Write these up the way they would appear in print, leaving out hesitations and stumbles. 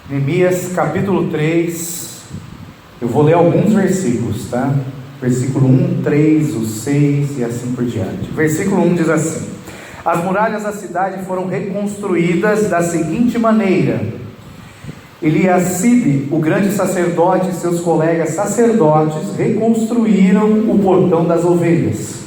Neemias capítulo 3, eu vou ler alguns versículos, tá? Versículo 1, 3, o 6 e assim por diante. Versículo 1 diz assim: as muralhas da cidade foram reconstruídas da seguinte maneira: Eliacibe, o grande sacerdote, e seus colegas sacerdotes reconstruíram o portão das ovelhas.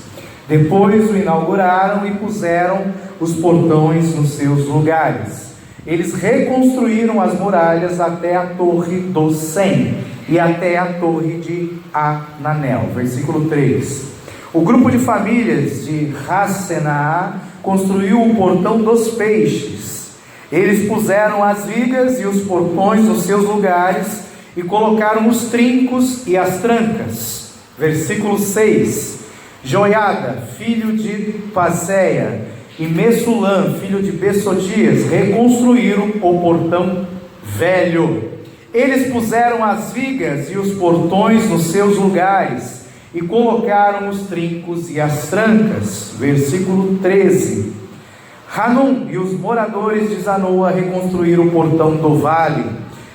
Depois o inauguraram e puseram os portões nos seus lugares. Eles reconstruíram as muralhas até a torre do Sem e até a torre de Ananel. Versículo 3. O grupo de famílias de Hassenaá construiu o portão dos peixes. Eles puseram as vigas e os portões nos seus lugares e colocaram os trincos e as trancas. Versículo 6. Joiada, filho de Passeia, e Messulam, filho de Bessodias, reconstruíram o portão velho. Eles puseram as vigas e os portões nos seus lugares e colocaram os trincos e as trancas. Versículo 13. Hanum e os moradores de Zanoa reconstruíram o portão do vale.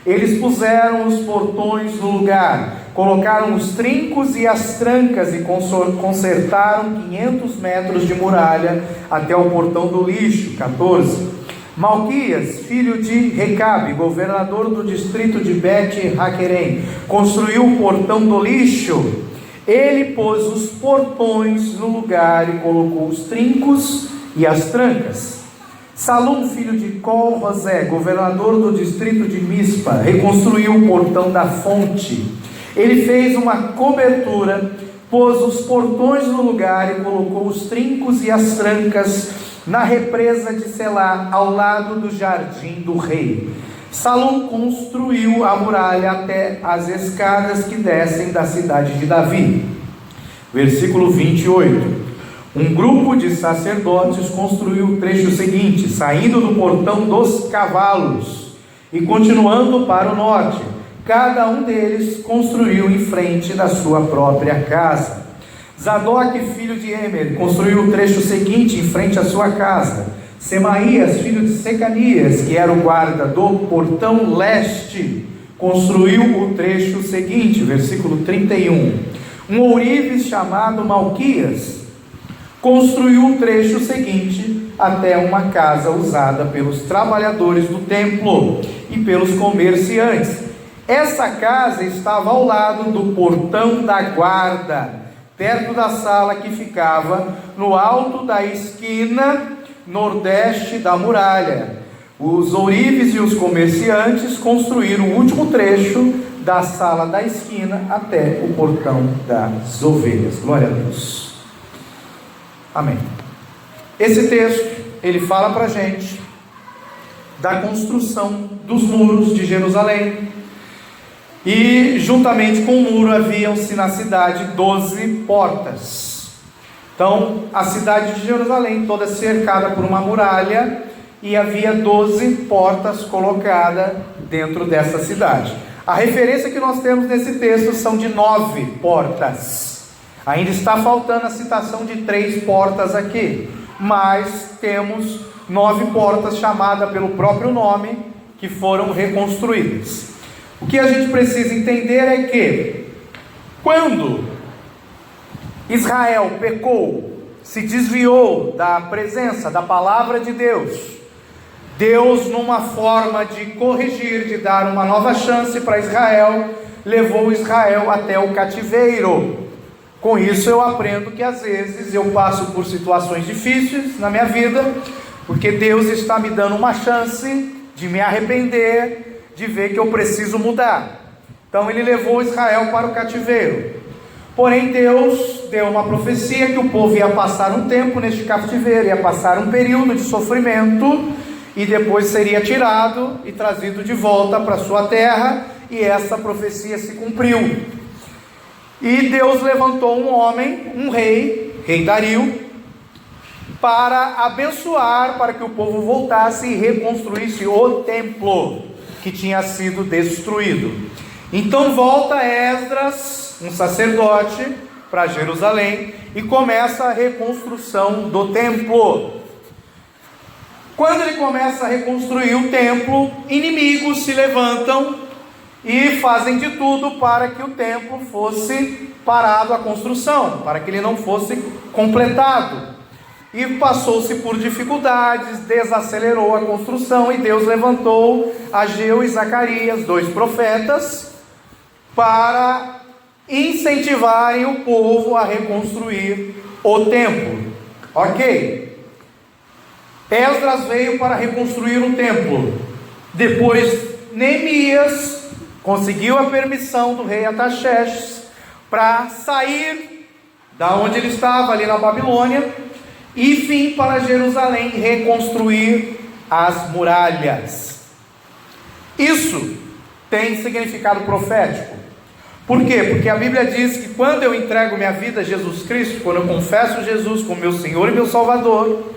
Eles puseram os portões no lugar, colocaram os trincos e as trancas e consertaram 500 metros de muralha até o portão do lixo. 14. Malquias, filho de Recabe, governador do distrito de Bet-Haquerem, construiu o portão do lixo. Ele pôs os portões no lugar e colocou os trincos e as trancas. Salum, filho de Col-Rosé, governador do distrito de Mispa, reconstruiu o portão da fonte. Ele fez uma cobertura, pôs os portões no lugar e colocou os trincos e as trancas na represa de Selá, ao lado do jardim do rei. Salum construiu a muralha até as escadas que descem da cidade de Davi. Versículo 28. Um grupo de sacerdotes construiu o trecho seguinte, saindo do portão dos cavalos e continuando para o norte. Cada um deles construiu em frente da sua própria casa. Zadok, filho de Emer, construiu o trecho seguinte em frente à sua casa. Semaías, filho de Secanias, que era o guarda do portão leste, construiu o trecho seguinte, versículo 31. Um ourives chamado Malquias construiu o trecho seguinte até uma casa usada pelos trabalhadores do templo e pelos comerciantes. Essa casa estava ao lado do portão da guarda, perto da sala que ficava no alto da esquina nordeste da muralha. Os ourives e os comerciantes construíram o último trecho da sala da esquina até o portão das ovelhas. Glória a Deus. Amém. Esse texto, ele fala para a gente da construção dos muros de Jerusalém. E juntamente com o muro haviam-se na cidade 12 portas. Então a cidade de Jerusalém toda cercada por uma muralha, e havia 12 portas colocadas dentro dessa cidade. A referência que nós temos nesse texto são de 9 portas. Ainda está faltando a citação de 3 portas aqui, mas temos 9 portas chamadas pelo próprio nome, que foram reconstruídas. O que a gente precisa entender é que, quando Israel pecou, se desviou da presença, da palavra de Deus, Deus, numa forma de corrigir, de dar uma nova chance para Israel, levou Israel até o cativeiro. Com isso eu aprendo que às vezes eu passo por situações difíceis na minha vida, porque Deus está me dando uma chance de me arrepender, de ver que eu preciso mudar. Então ele levou Israel para o cativeiro. Porém Deus deu uma profecia que o povo ia passar um tempo neste cativeiro, ia passar um período de sofrimento, e depois seria tirado e trazido de volta para sua terra, e essa profecia se cumpriu. E Deus levantou um homem, um rei Dario, para abençoar, para que o povo voltasse e reconstruísse o templo que tinha sido destruído. Então volta Esdras, um sacerdote, para Jerusalém e começa a reconstrução do templo. Quando ele começa a reconstruir o templo, inimigos se levantam e fazem de tudo para que o templo fosse parado a construção, para que ele não fosse completado. E passou-se por dificuldades, desacelerou a construção, e Deus levantou Ageu e Zacarias, 2 profetas, para incentivarem o povo a reconstruir o templo. Ok? Esdras veio para reconstruir o templo. Depois Neemias conseguiu a permissão do rei Artaxerxes para sair da onde ele estava, ali na Babilônia, e vir para Jerusalém reconstruir as muralhas. Isso tem significado profético. Por quê? Porque a Bíblia diz que quando eu entrego minha vida a Jesus Cristo, quando eu confesso Jesus como meu Senhor e meu Salvador,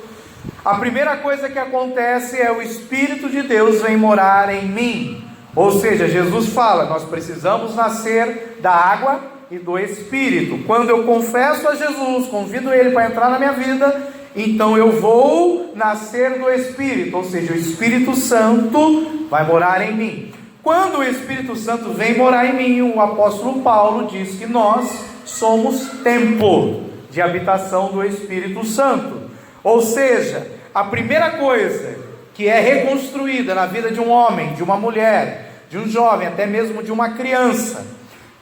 a primeira coisa que acontece é o Espírito de Deus vem morar em mim. Ou seja, Jesus fala, nós precisamos nascer da água e do Espírito. Quando eu confesso a Jesus, convido Ele para entrar na minha vida, então eu vou nascer do Espírito, ou seja, o Espírito Santo vai morar em mim. Quando o Espírito Santo vem morar em mim, o apóstolo Paulo diz que nós somos templo de habitação do Espírito Santo. Ou seja, a primeira coisa que é reconstruída na vida de um homem, de uma mulher, de um jovem, até mesmo de uma criança,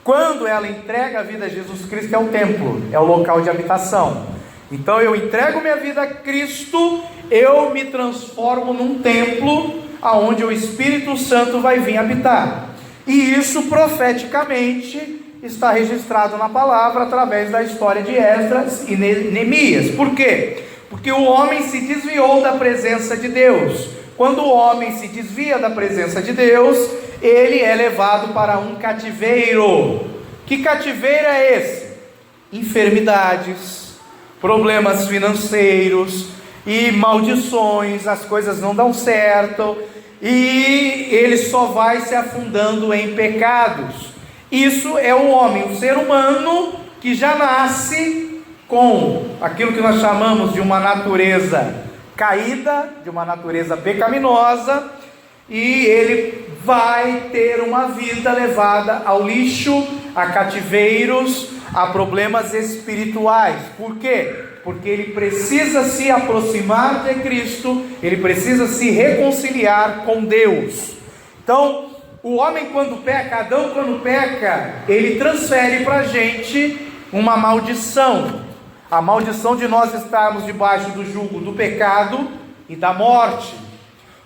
quando ela entrega a vida a Jesus Cristo, é o templo, é o local de habitação. Então eu entrego minha vida a Cristo, eu me transformo num templo, aonde o Espírito Santo vai vir habitar. E isso profeticamente está registrado na palavra, através da história de Esdras e Neemias. Por quê? Porque o homem se desviou da presença de Deus. Quando o homem se desvia da presença de Deus, ele é levado para um cativeiro. Que cativeiro é esse? Enfermidades, problemas financeiros e maldições, as coisas não dão certo, e ele só vai se afundando em pecados. Isso é o homem, o ser humano que já nasce com aquilo que nós chamamos de uma natureza caída, de uma natureza pecaminosa, e ele vai ter uma vida levada ao lixo, a cativeiros, a problemas espirituais. Por quê? Porque ele precisa se aproximar de Cristo, ele precisa se reconciliar com Deus. Então, o homem quando peca, Adão quando peca, ele transfere para a gente uma maldição. A maldição de nós estarmos debaixo do jugo do pecado e da morte.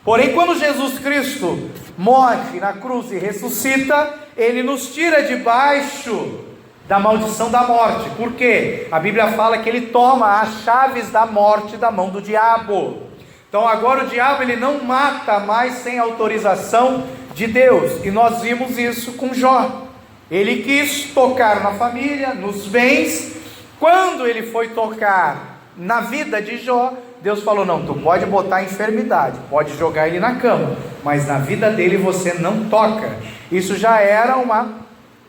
Porém, quando Jesus Cristo morre na cruz e ressuscita, ele nos tira debaixo da maldição da morte. Por quê? A Bíblia fala que ele toma as chaves da morte da mão do diabo. Então agora o diabo ele não mata mais sem autorização de Deus. E nós vimos isso com Jó. Ele quis tocar na família, nos bens. Quando ele foi tocar na vida de Jó, Deus falou, não, tu pode botar enfermidade, pode jogar ele na cama, mas na vida dele você não toca. Isso já era uma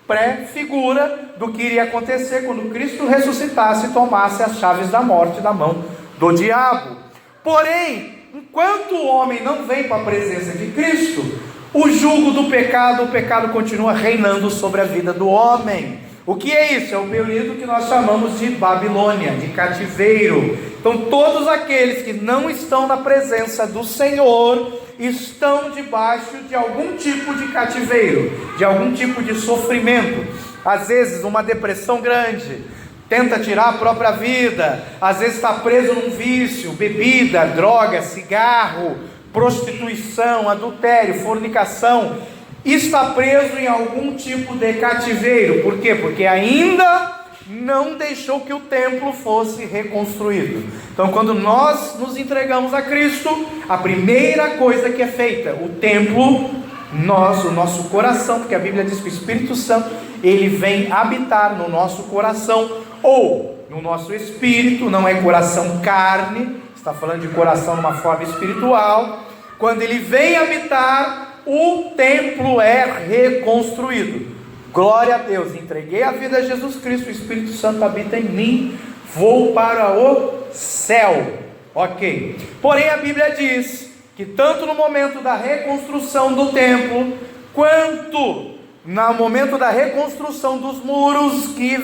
pré-figura do que iria acontecer quando Cristo ressuscitasse e tomasse as chaves da morte da mão do diabo. Porém, enquanto o homem não vem para a presença de Cristo, o jugo do pecado, o pecado continua reinando sobre a vida do homem. O que é isso? É o período que nós chamamos de Babilônia, de cativeiro. Então todos aqueles que não estão na presença do Senhor estão debaixo de algum tipo de cativeiro, de algum tipo de sofrimento. Às vezes uma depressão grande, tenta tirar a própria vida, às vezes está preso num vício, bebida, droga, cigarro, prostituição, adultério, fornicação. Está preso em algum tipo de cativeiro. Por quê? Porque ainda não deixou que o templo fosse reconstruído. Então quando nós nos entregamos a Cristo, a primeira coisa que é feita, o templo, o nosso coração, porque a Bíblia diz que o Espírito Santo, ele vem habitar no nosso coração, ou no nosso espírito, não é coração carne, está falando de coração numa forma espiritual. Quando ele vem habitar, o templo é reconstruído. Glória a Deus, entreguei a vida a Jesus Cristo, o Espírito Santo habita em mim, vou para o céu. Ok. Porém a Bíblia diz que tanto no momento da reconstrução do templo, quanto no momento da reconstrução dos muros, que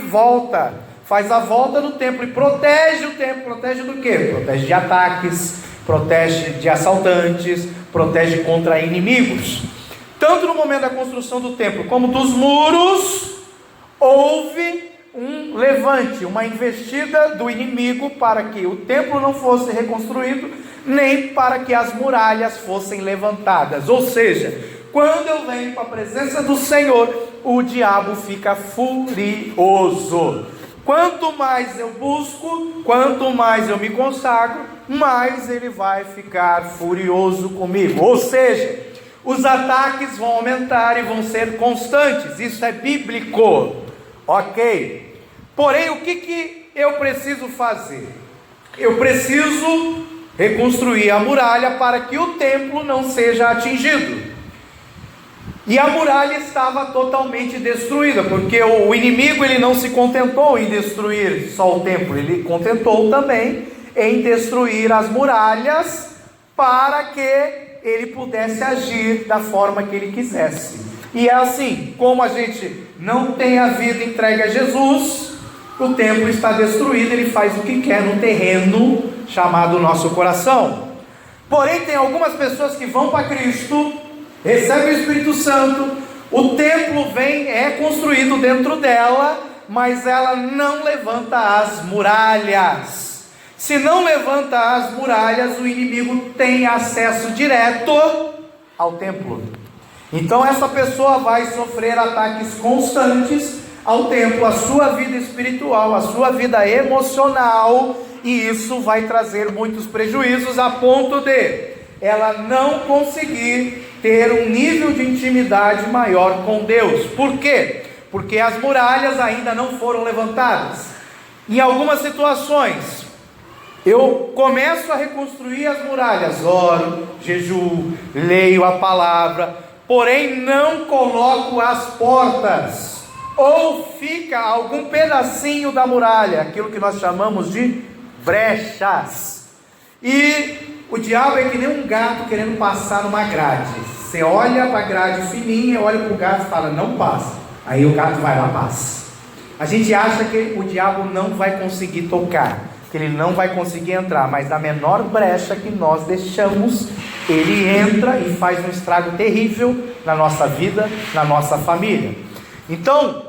faz a volta do templo e protege o templo. Protege do quê? Protege de ataques, protege de assaltantes, protege contra inimigos. Tanto no momento da construção do templo como dos muros, houve um levante, uma investida do inimigo para que o templo não fosse reconstruído, nem para que as muralhas fossem levantadas. Ou seja, quando eu venho para a presença do Senhor, o diabo fica furioso. Quanto mais eu busco, quanto mais eu me consagro, mais ele vai ficar furioso comigo. Ou seja, os ataques vão aumentar e vão ser constantes. Isso é bíblico, ok? Porém, o que eu preciso fazer? Eu preciso reconstruir a muralha para que o templo não seja atingido. E a muralha estava totalmente destruída, porque o inimigo ele não se contentou em destruir só o templo, ele contentou também em destruir as muralhas para que ele pudesse agir da forma que ele quisesse. E é assim, como a gente não tem a vida entregue a Jesus, o templo está destruído, ele faz o que quer no terreno chamado nosso coração. Porém, tem algumas pessoas que vão para Cristo, recebem o Espírito Santo, o templo é construído dentro dela, mas ela não levanta as muralhas. Se não levanta as muralhas, o inimigo tem acesso direto ao templo. Então essa pessoa vai sofrer ataques constantes ao templo, a sua vida espiritual, a sua vida emocional, e isso vai trazer muitos prejuízos a ponto de ela não conseguir ter um nível de intimidade maior com Deus. Por quê? Porque as muralhas ainda não foram levantadas. Em algumas situações, eu começo a reconstruir as muralhas, oro, jejuo, leio a palavra, porém não coloco as portas, ou fica algum pedacinho da muralha, aquilo que nós chamamos de brechas, e o diabo é que nem um gato querendo passar numa grade. Você olha para a grade fininha, olha para o gato e fala, não passa, aí o gato vai lá, passa. A gente acha que o diabo não vai conseguir tocar, que ele não vai conseguir entrar, mas na menor brecha que nós deixamos, ele entra e faz um estrago terrível na nossa vida, na nossa família. Então,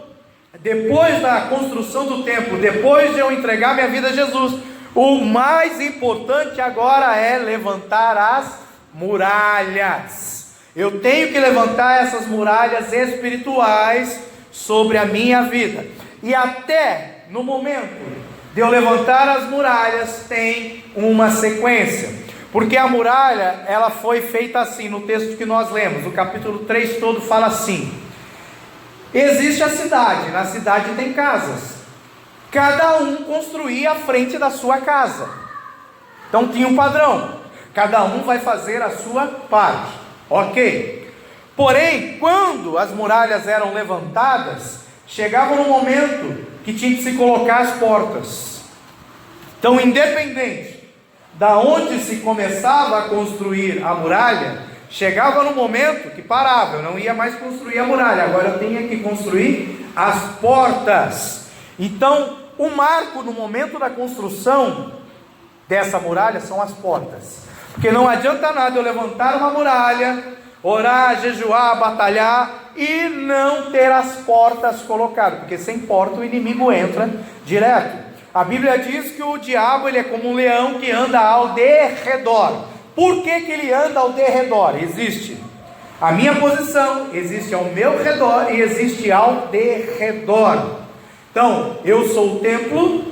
depois da construção do templo, depois de eu entregar minha vida a Jesus, o mais importante agora é levantar as muralhas. Eu tenho que levantar essas muralhas espirituais sobre a minha vida. E até no momento de eu levantar as muralhas, tem uma sequência. Porque a muralha, ela foi feita assim, no texto que nós lemos, o capítulo 3 todo fala assim: existe a cidade, na cidade tem casas, cada um construía a frente da sua casa. Então tinha um padrão, cada um vai fazer a sua parte, ok? Porém, quando as muralhas eram levantadas, chegava no momento que tinha que se colocar as portas. Então, independente da onde se começava a construir a muralha, chegava no momento que parava, eu não ia mais construir a muralha, agora eu tinha que construir as portas. Então, o marco no momento da construção dessa muralha são as portas, porque não adianta nada eu levantar uma muralha, orar, jejuar, batalhar e não ter as portas colocadas, porque sem porta o inimigo entra direto. A Bíblia diz que o diabo ele é como um leão que anda ao derredor. Por que ele anda ao derredor? Existe a minha posição, existe ao meu redor e existe ao derredor. Então, eu sou o templo,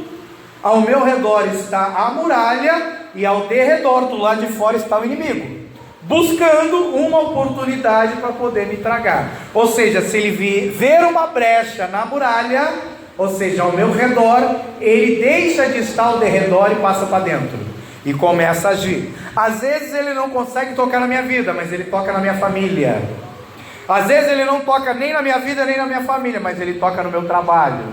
ao meu redor está a muralha e ao derredor, do lado de fora, está o inimigo, buscando uma oportunidade para poder me tragar. Ou seja, se ele ver uma brecha na muralha, ou seja, ao meu redor, ele deixa de estar ao derredor e passa para dentro e começa a agir. Às vezes ele não consegue tocar na minha vida, mas ele toca na minha família. Às vezes ele não toca nem na minha vida nem na minha família, mas ele toca no meu trabalho.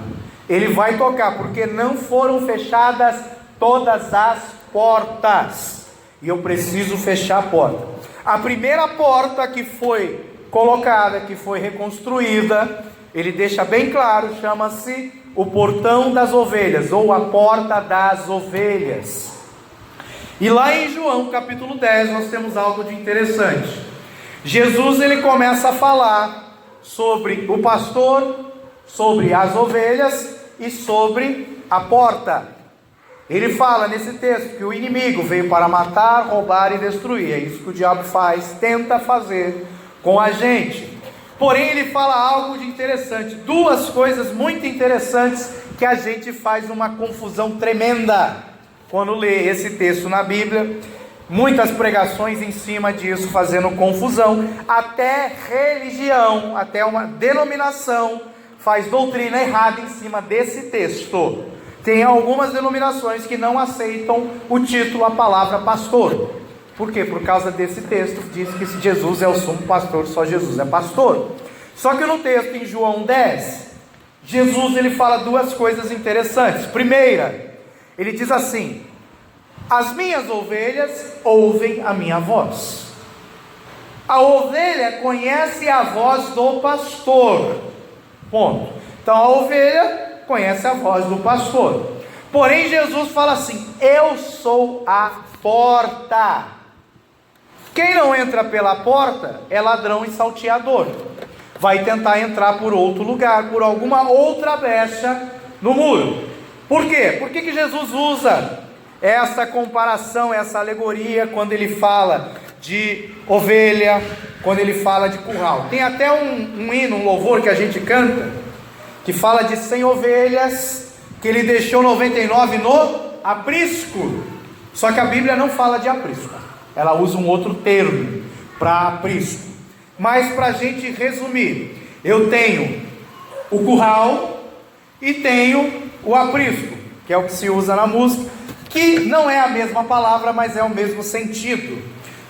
Ele vai tocar, porque não foram fechadas todas as portas, e eu preciso fechar a porta. A primeira porta que foi colocada, que foi reconstruída, ele deixa bem claro, chama-se o portão das ovelhas, ou a porta das ovelhas. E lá em João capítulo 10 nós temos algo de interessante. Jesus ele começa a falar sobre o pastor, sobre as ovelhas e sobre a porta. Ele fala nesse texto que o inimigo veio para matar, roubar e destruir. É isso que o diabo faz, tenta fazer com a gente. Porém ele fala algo de interessante, duas coisas muito interessantes que a gente faz uma confusão tremenda quando lê esse texto na Bíblia. Muitas pregações em cima disso, fazendo confusão. Até religião, até uma denominação faz doutrina errada em cima desse texto. Tem algumas denominações que não aceitam o título, a palavra pastor. Por quê? Por causa desse texto, diz que Jesus é o sumo pastor, só Jesus é pastor. Só que no texto em João 10, Jesus ele fala duas coisas interessantes. Primeira, ele diz assim: as minhas ovelhas ouvem a minha voz. A ovelha conhece a voz do pastor. Ponto. Então a ovelha conhece a voz do pastor. Porém Jesus fala assim: eu sou a porta. Quem não entra pela porta é ladrão e salteador. Vai tentar entrar por outro lugar, por alguma outra brecha no muro. Por quê? Por que Jesus usa essa comparação, essa alegoria, quando ele fala de ovelha, quando ele fala de curral? Tem até um hino, um louvor que a gente canta, que fala de 100 ovelhas, que ele deixou 99 no aprisco. Só que a Bíblia não fala de aprisco, ela usa um outro termo para aprisco. Mas para a gente resumir, eu tenho o curral e tenho o aprisco, que é o que se usa na música, que não é a mesma palavra, mas é o mesmo sentido.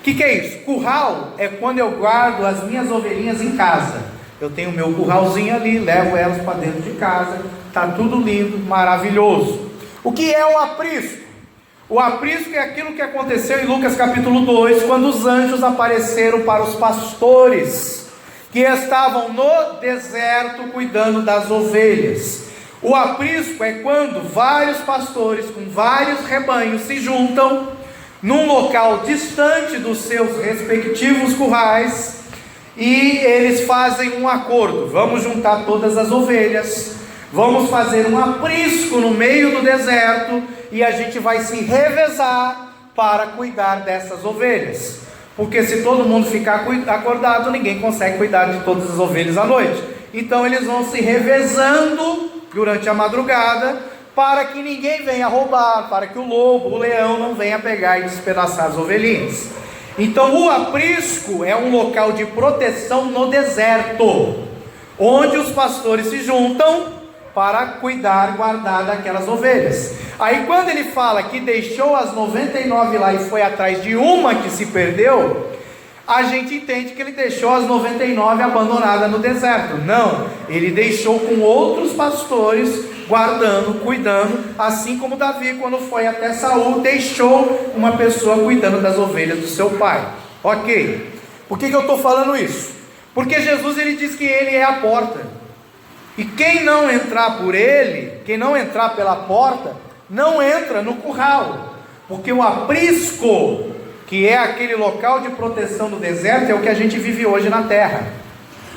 O que é isso? Curral é quando eu guardo as minhas ovelhinhas em casa. Eu tenho o meu curralzinho ali, levo elas para dentro de casa, está tudo lindo, maravilhoso. O que é o aprisco? O aprisco é aquilo que aconteceu em Lucas capítulo 2, quando os anjos apareceram para os pastores, que estavam no deserto cuidando das ovelhas. O aprisco é quando vários pastores com vários rebanhos se juntam num local distante dos seus respectivos currais, e eles fazem um acordo: vamos juntar todas as ovelhas, vamos fazer um aprisco no meio do deserto, e a gente vai se revezar para cuidar dessas ovelhas, porque se todo mundo ficar acordado, ninguém consegue cuidar de todas as ovelhas à noite. Então eles vão se revezando durante a madrugada, para que ninguém venha roubar, para que o lobo, o leão não venha pegar e despedaçar as ovelhinhas. Então o aprisco é um local de proteção no deserto, onde os pastores se juntam para cuidar, guardar daquelas ovelhas. Aí quando ele fala que deixou as 99 lá e foi atrás de uma que se perdeu, a gente entende que ele deixou as 99 abandonadas no deserto. Não, ele deixou com outros pastores, guardando, cuidando, assim como Davi, quando foi até Saul, deixou uma pessoa cuidando das ovelhas do seu pai. Ok, por que eu estou falando isso? Porque Jesus ele diz que ele é a porta, e quem não entrar por ele, quem não entrar pela porta, não entra no curral, porque o aprisco, que é aquele local de proteção do deserto, é o que a gente vive hoje na terra.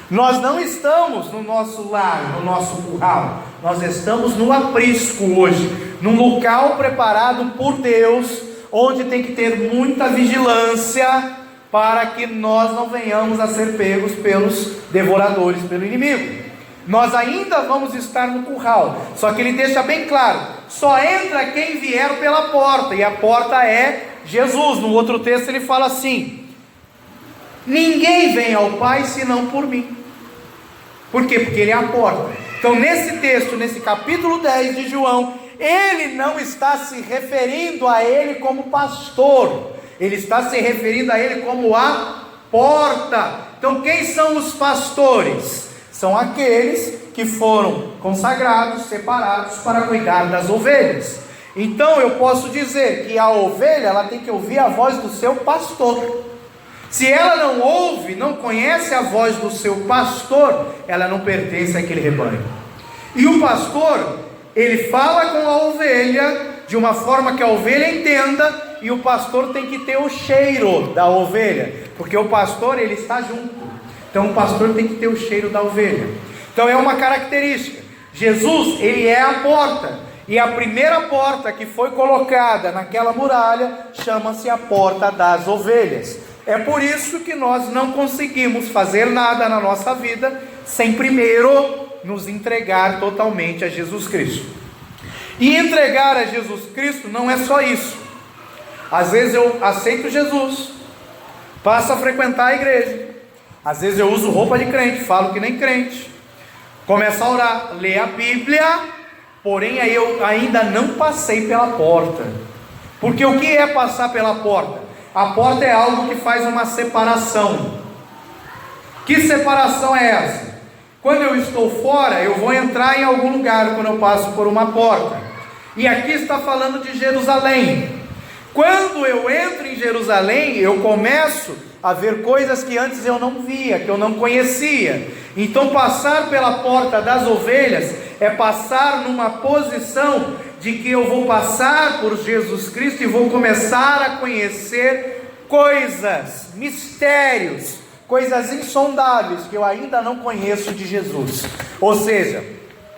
Nós não estamos no nosso lar, no nosso curral, nós estamos no aprisco hoje, num local preparado por Deus, onde tem que ter muita vigilância, para que nós não venhamos a ser pegos pelos devoradores, pelo inimigo. Nós ainda vamos estar no curral, só que ele deixa bem claro: só entra quem vier pela porta, e a porta é Jesus. No outro texto ele fala assim: ninguém vem ao Pai senão por mim. Por quê? Porque ele é a porta. Então nesse texto, nesse capítulo 10 de João, ele não está se referindo a ele como pastor, ele está se referindo a ele como a porta. Então quem são os pastores? São aqueles que foram consagrados, separados para cuidar das ovelhas. Então eu posso dizer que a ovelha, ela tem que ouvir a voz do seu pastor. Se ela não ouve, não conhece a voz do seu pastor, ela não pertence àquele rebanho. E o pastor, ele fala com a ovelha de uma forma que a ovelha entenda, e o pastor tem que ter o cheiro da ovelha, porque o pastor, ele está junto. Então o pastor tem que ter o cheiro da ovelha. Então é uma característica. Jesus, ele é a porta, e a primeira porta que foi colocada naquela muralha chama-se a porta das ovelhas. É por isso que nós não conseguimos fazer nada na nossa vida sem primeiro nos entregar totalmente a Jesus Cristo. E entregar a Jesus Cristo não é só isso. Às vezes eu aceito Jesus, passo a frequentar a igreja, às vezes eu uso roupa de crente, falo que nem crente, começo a orar, ler a Bíblia, porém aí eu ainda não passei pela porta. Porque o que é passar pela porta? A porta é algo que faz uma separação. Que separação é essa? Quando eu estou fora, eu vou entrar em algum lugar quando eu passo por uma porta. E aqui está falando de Jerusalém. Quando eu entro em Jerusalém, eu começo a ver coisas que antes eu não via, que eu não conhecia. Então passar pela porta das ovelhas é passar numa posição de que eu vou passar por Jesus Cristo e vou começar a conhecer coisas, mistérios, coisas insondáveis que eu ainda não conheço de Jesus. Ou seja,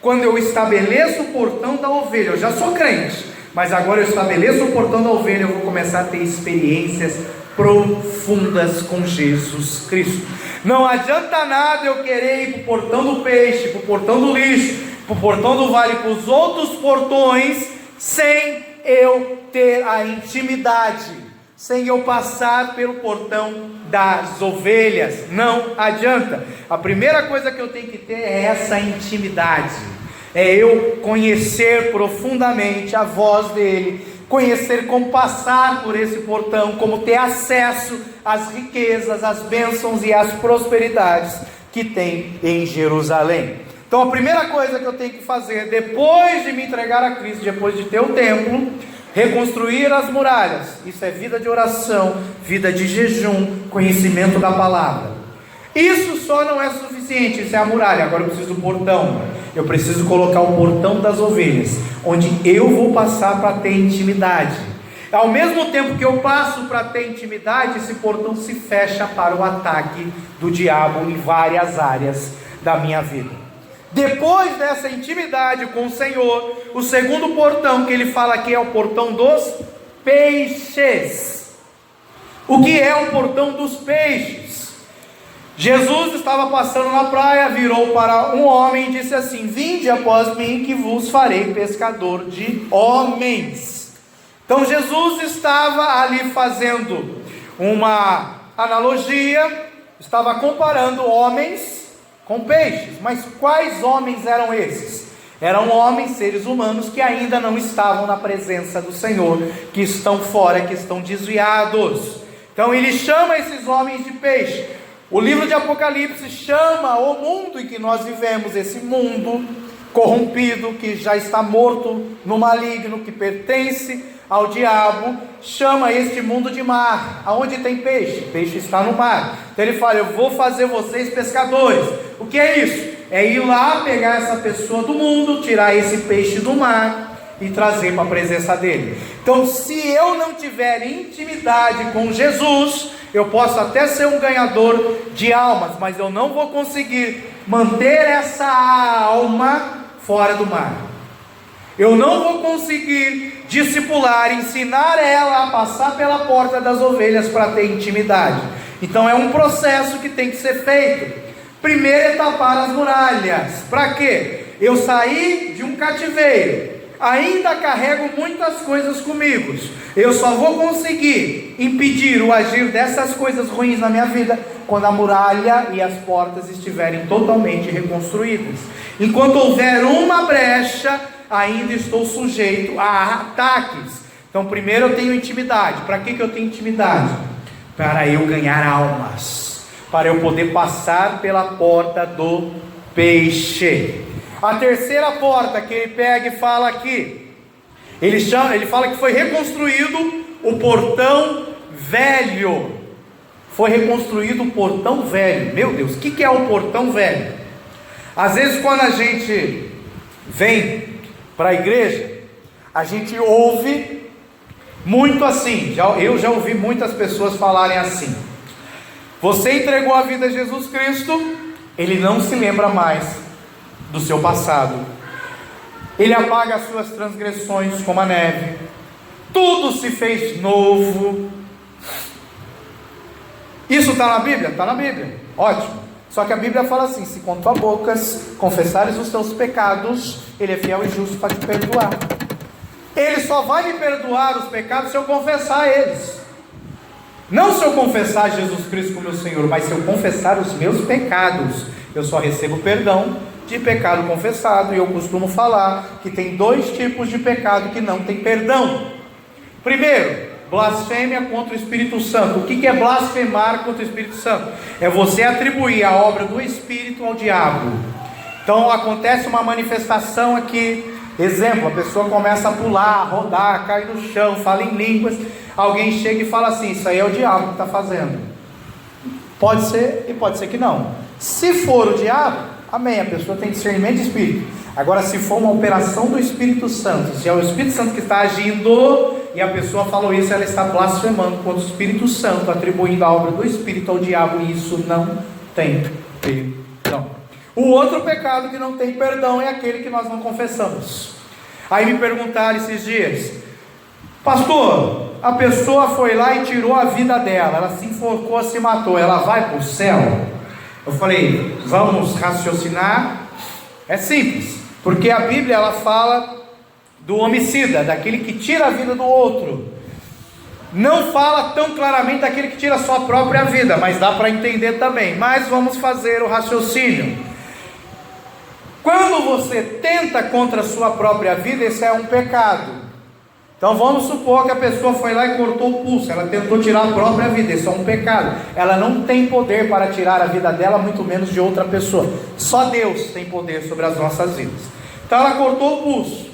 quando eu estabeleço o portão da ovelha, eu já sou crente, mas agora eu estabeleço o portão da ovelha, eu vou começar a ter experiências profundas com Jesus Cristo. Não adianta nada eu querer ir para o portão do peixe, para o portão do lixo, para o portão do vale, para os outros portões, sem eu ter a intimidade, sem eu passar pelo portão das ovelhas. Não adianta. A primeira coisa que eu tenho que ter é essa intimidade, é eu conhecer profundamente a voz dele, conhecer como passar por esse portão, como ter acesso às riquezas, às bênçãos e às prosperidades que tem em Jerusalém. Então a primeira coisa que eu tenho que fazer, depois de me entregar a Cristo, depois de ter o templo, reconstruir as muralhas. Isso é vida de oração, vida de jejum, conhecimento da palavra. Isso só não é suficiente, isso é a muralha. Agora eu preciso do portão. Eu preciso colocar o portão das ovelhas, onde eu vou passar para ter intimidade. Ao mesmo tempo que eu passo para ter intimidade, esse portão se fecha para o ataque do diabo em várias áreas da minha vida. Depois dessa intimidade com o Senhor, o segundo portão que ele fala aqui é o portão dos peixes. O que é o portão dos peixes? Jesus estava passando na praia, virou para um homem e disse assim: vinde após mim que vos farei pescador de homens. Então Jesus estava ali fazendo uma analogia, estava comparando homens com peixes. Mas quais homens eram esses? Eram homens, seres humanos, que ainda não estavam na presença do Senhor, que estão fora, que estão desviados. Então ele chama esses homens de peixe. O livro de Apocalipse chama o mundo em que nós vivemos, esse mundo corrompido, que já está morto no maligno, que pertence ao diabo, chama este mundo de mar. Aonde tem peixe? Peixe está no mar. Então ele fala: eu vou fazer vocês pescadores. O que é isso? É ir lá pegar essa pessoa do mundo, tirar esse peixe do mar e trazer para a presença dele. Então, se eu não tiver intimidade com Jesus, eu posso até ser um ganhador de almas, mas eu não vou conseguir manter essa alma fora do mar. Eu não vou conseguir discipular, ensinar ela a passar pela porta das ovelhas para ter intimidade. Então é um processo que tem que ser feito. Primeiro é tapar as muralhas. Para quê? Eu saí de um cativeiro, ainda carrego muitas coisas comigo. Eu só vou conseguir impedir o agir dessas coisas ruins na minha vida quando a muralha e as portas estiverem totalmente reconstruídas. Enquanto houver uma brecha, ainda estou sujeito a ataques. Então primeiro eu tenho intimidade. Para que eu tenho intimidade? Para eu ganhar almas, para eu poder passar pela porta do peixe. A terceira porta que ele pega e fala aqui Ele fala que foi reconstruído o portão velho. Foi reconstruído o portão velho. Meu Deus, o que é o portão velho? Às vezes quando a gente vem para a igreja, a gente ouve muito assim, eu já ouvi muitas pessoas falarem assim: você entregou a vida a Jesus Cristo, Ele não se lembra mais do seu passado, Ele apaga as suas transgressões como a neve, tudo se fez novo. Isso está na Bíblia? Está na Bíblia, ótimo. Só que a Bíblia fala assim: se com tua boca confessares os teus pecados, Ele é fiel e justo para te perdoar. Ele só vai me perdoar os pecados se eu confessar eles. Não se eu confessar Jesus Cristo como meu Senhor, mas se eu confessar os meus pecados. Eu só recebo perdão de pecado confessado. E eu costumo falar que tem 2 tipos de pecado que não tem perdão. Primeiro, blasfêmia contra o Espírito Santo. O que é blasfemar contra o Espírito Santo? É você atribuir a obra do Espírito ao diabo. Então acontece uma manifestação aqui. Exemplo, a pessoa começa a pular, a rodar, cai no chão, fala em línguas. Alguém chega e fala assim: isso aí é o diabo que está fazendo. Pode ser e pode ser que não. Se for o diabo, amém, a pessoa tem discernimento de espírito. Agora, se for uma operação do Espírito Santo, se é o Espírito Santo que está agindo e a pessoa falou isso, ela está blasfemando contra o Espírito Santo, atribuindo a obra do Espírito ao diabo, e isso não tem perdão. O outro pecado que não tem perdão é aquele que nós não confessamos. Aí me perguntaram esses dias: pastor, a pessoa foi lá e tirou a vida dela, ela se enforcou, se matou, ela vai para o céu? Eu falei: vamos raciocinar. É simples, porque a Bíblia ela fala do homicida, daquele que tira a vida do outro. Não fala tão claramente daquele que tira a sua própria vida, mas dá para entender também. Mas vamos fazer o raciocínio. Quando você tenta contra a sua própria vida, esse é um pecado. Então vamos supor que a pessoa foi lá e cortou o pulso, ela tentou tirar a própria vida, isso é um pecado. Ela não tem poder para tirar a vida dela, muito menos de outra pessoa. Só Deus tem poder sobre as nossas vidas. Então ela cortou o pulso.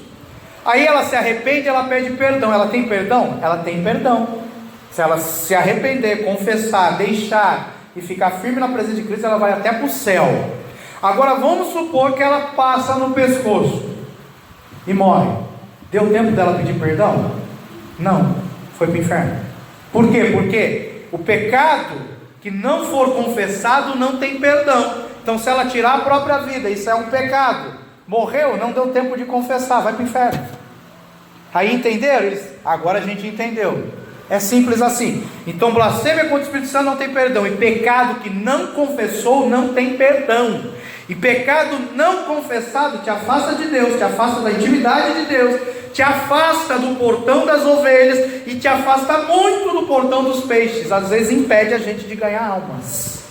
Aí ela se arrepende, ela pede perdão. Ela tem perdão? Ela tem perdão. Se ela se arrepender, confessar, deixar e ficar firme na presença de Cristo, ela vai até para o céu. Agora vamos supor que ela passa no pescoço e morre. Deu tempo dela pedir perdão? Não, foi para o inferno. Por quê? Porque o pecado que não for confessado não tem perdão. Então se ela tirar a própria vida, isso é um pecado. Morreu, não deu tempo de confessar, vai para o inferno. Aí entenderam? Agora a gente entendeu. É simples assim. Então blasfêmia contra o Espírito Santo não tem perdão. E pecado que não confessou não tem perdão. E pecado não confessado te afasta de Deus, te afasta da intimidade de Deus, te afasta do portão das ovelhas e te afasta muito do portão dos peixes. Às vezes impede a gente de ganhar almas.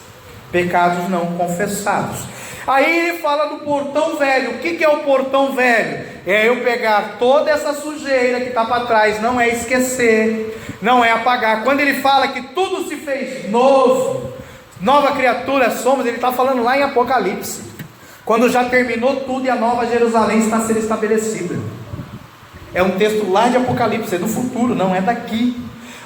Pecados não confessados. Aí ele fala do portão velho. O que é o portão velho? É eu pegar toda essa sujeira que está para trás. Não é esquecer, não é apagar. Quando ele fala que tudo se fez novo, nova criatura somos, ele está falando lá em Apocalipse, quando já terminou tudo e a nova Jerusalém está sendo estabelecida. É um texto lá de Apocalipse, é do futuro, não é daqui.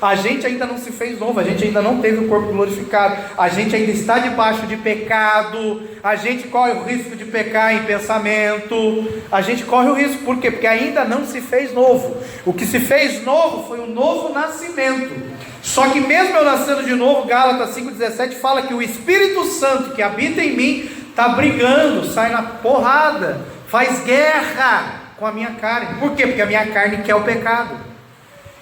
A gente ainda não se fez novo, a gente ainda não teve o corpo glorificado, a gente ainda está debaixo de pecado, a gente corre o risco de pecar em pensamento, a gente corre o risco, por quê? Porque ainda não se fez novo. O que se fez novo foi um novo nascimento. Só que mesmo eu nascendo de novo, Gálatas 5,17 fala que o Espírito Santo que habita em mim está brigando, sai na porrada, faz guerra com a minha carne. Por quê? Porque a minha carne quer o pecado.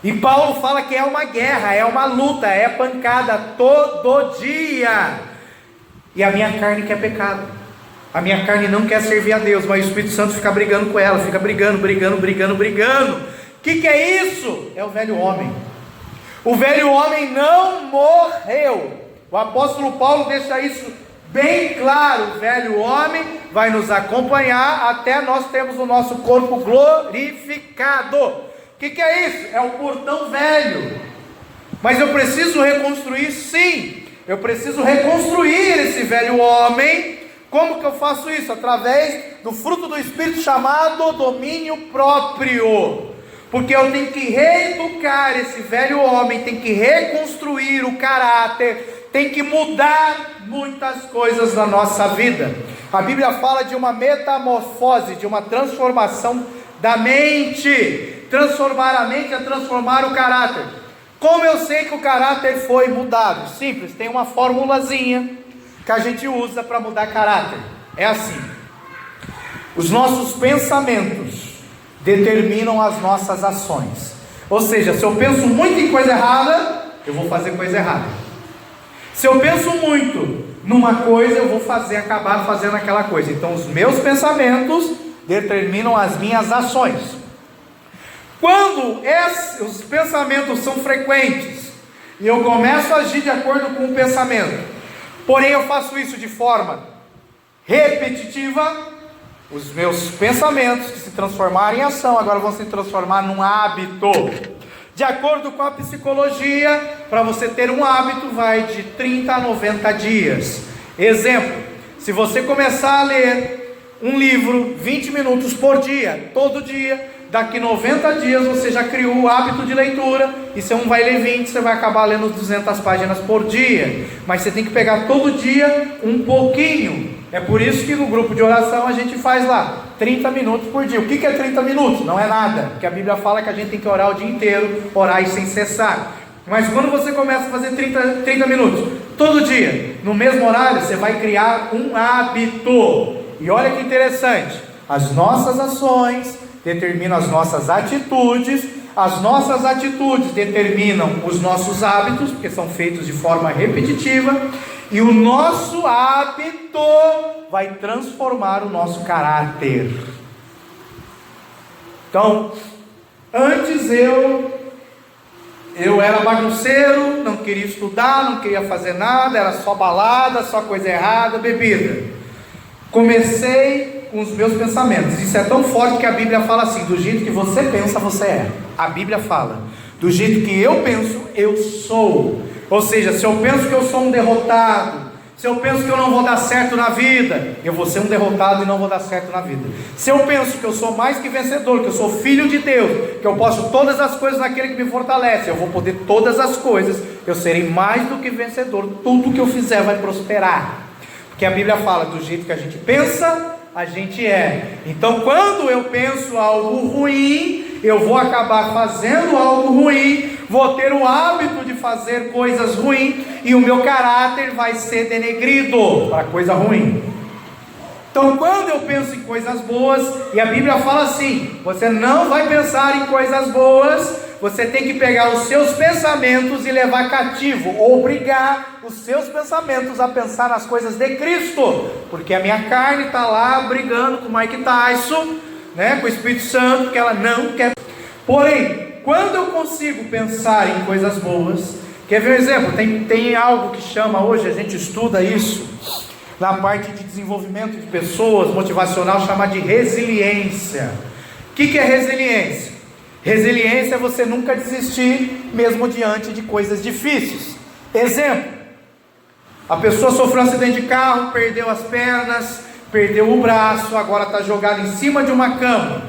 E Paulo fala que é uma guerra, é uma luta, é pancada todo dia. E a minha carne quer pecado. A minha carne não quer servir a Deus, mas o Espírito Santo fica brigando com ela, fica brigando. O que é isso? É o velho homem. O velho homem não morreu. O apóstolo Paulo deixa isso bem claro. O velho homem vai nos acompanhar até nós termos o nosso corpo glorificado. O que é isso? É o portão velho. Mas eu preciso reconstruir, sim. Eu preciso reconstruir esse velho homem. Como que eu faço isso? Através do fruto do Espírito chamado domínio próprio. porque eu tenho que reeducar esse velho homem, tenho que reconstruir o caráter, tem que mudar muitas coisas na nossa vida. A Bíblia fala de uma metamorfose, de uma transformação da mente. Transformar a mente é transformar o caráter. Como eu sei que o caráter foi mudado? Simples, tem uma formulazinha que a gente usa para mudar caráter. É assim: os nossos pensamentos determinam as nossas ações. Ou seja, se eu penso muito em coisa errada, eu vou fazer coisa errada. Se eu penso muito numa coisa, eu vou acabar fazendo aquela coisa. Então os meus pensamentos determinam as minhas ações. Quando os pensamentos são frequentes e eu começo a agir de acordo com o pensamento, porém eu faço isso de forma repetitiva, os meus pensamentos que se transformaram em ação agora vão se transformar num hábito. De acordo com a psicologia, para você ter um hábito vai de 30 a 90 dias. Exemplo: se você começar a ler um livro 20 minutos por dia, todo dia, daqui 90 dias você já criou o hábito de leitura, e você não vai ler 20, você vai acabar lendo 200 páginas por dia, mas você tem que pegar todo dia um pouquinho. É por isso que no grupo de oração a gente faz lá 30 minutos por dia. O que é 30 minutos? Não é nada, porque a Bíblia fala que a gente tem que orar o dia inteiro, orar e sem cessar. Mas quando você começa a fazer 30 minutos todo dia, no mesmo horário, você vai criar um hábito. E olha que interessante, as nossas ações determinam as nossas atitudes determinam os nossos hábitos, porque são feitos de forma repetitiva, e o nosso hábito vai transformar o nosso caráter. Então, antes eu era bagunceiro, não queria estudar, não queria fazer nada, era só balada, só coisa errada, bebida. Comecei com os meus pensamentos. Isso é tão forte que a Bíblia fala assim: do jeito que você pensa, você é. A Bíblia fala: do jeito que eu penso, eu sou. Ou seja, se eu penso que eu sou um derrotado, se eu penso que eu não vou dar certo na vida, eu vou ser um derrotado e não vou dar certo na vida. Se eu penso que eu sou mais que vencedor, que eu sou filho de Deus, que eu posso todas as coisas naquele que me fortalece, eu vou poder todas as coisas, eu serei mais do que vencedor, tudo que eu fizer vai prosperar. Porque a Bíblia fala: do jeito que a gente pensa, a gente é. Então quando eu penso algo ruim, eu vou acabar fazendo algo ruim, vou ter o hábito de fazer coisas ruins, e o meu caráter vai ser denegrido para coisa ruim. Então quando eu penso em coisas boas, e a Bíblia fala assim: você não vai pensar em coisas boas, você tem que pegar os seus pensamentos e levar cativo, obrigar os seus pensamentos a pensar nas coisas de Cristo, porque a minha carne está lá brigando com o Mike Tyson, com o Espírito Santo, que ela não quer. Porém, quando eu consigo pensar em coisas boas, quer ver um exemplo? Tem algo que chama hoje, a gente estuda isso na parte de desenvolvimento de pessoas, motivacional, chama de resiliência. O que é resiliência? Resiliência é você nunca desistir, mesmo diante de coisas difíceis. Exemplo: a pessoa sofreu um acidente de carro, perdeu as pernas, perdeu o braço, agora está jogado em cima de uma cama.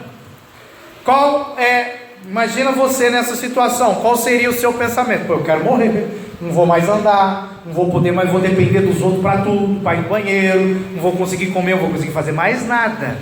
Imagina você nessa situação, qual seria o seu pensamento? Eu quero morrer, não vou mais andar, não vou poder mais, vou depender dos outros para tudo, para ir no banheiro, não vou conseguir comer, não vou conseguir fazer mais nada.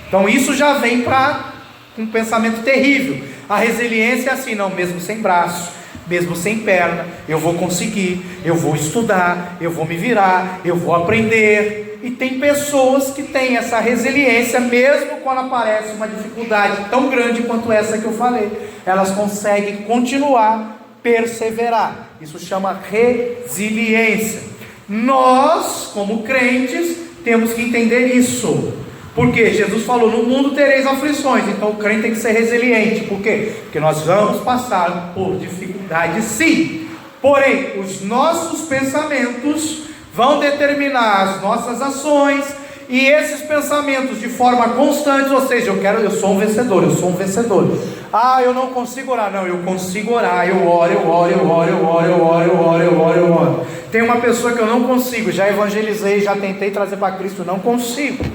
Então isso já vem para um pensamento terrível. A resiliência é assim: não, mesmo sem braço, mesmo sem perna, eu vou conseguir, eu vou estudar, eu vou me virar, eu vou aprender. E tem pessoas que têm essa resiliência, mesmo quando aparece uma dificuldade tão grande quanto essa que eu falei, elas conseguem continuar, perseverar. Isso chama resiliência. Nós, como crentes, temos que entender isso. Porque Jesus falou: no mundo tereis aflições. Então o crente tem que ser resiliente. Por quê? Porque nós vamos passar por dificuldades, sim. Porém, os nossos pensamentos vão determinar as nossas ações. E esses pensamentos de forma constante, ou seja, eu sou um vencedor, eu sou um vencedor. Eu não consigo orar. Não, eu consigo orar. Eu oro. Tem uma pessoa que eu não consigo, já evangelizei, já tentei trazer para Cristo, não consigo.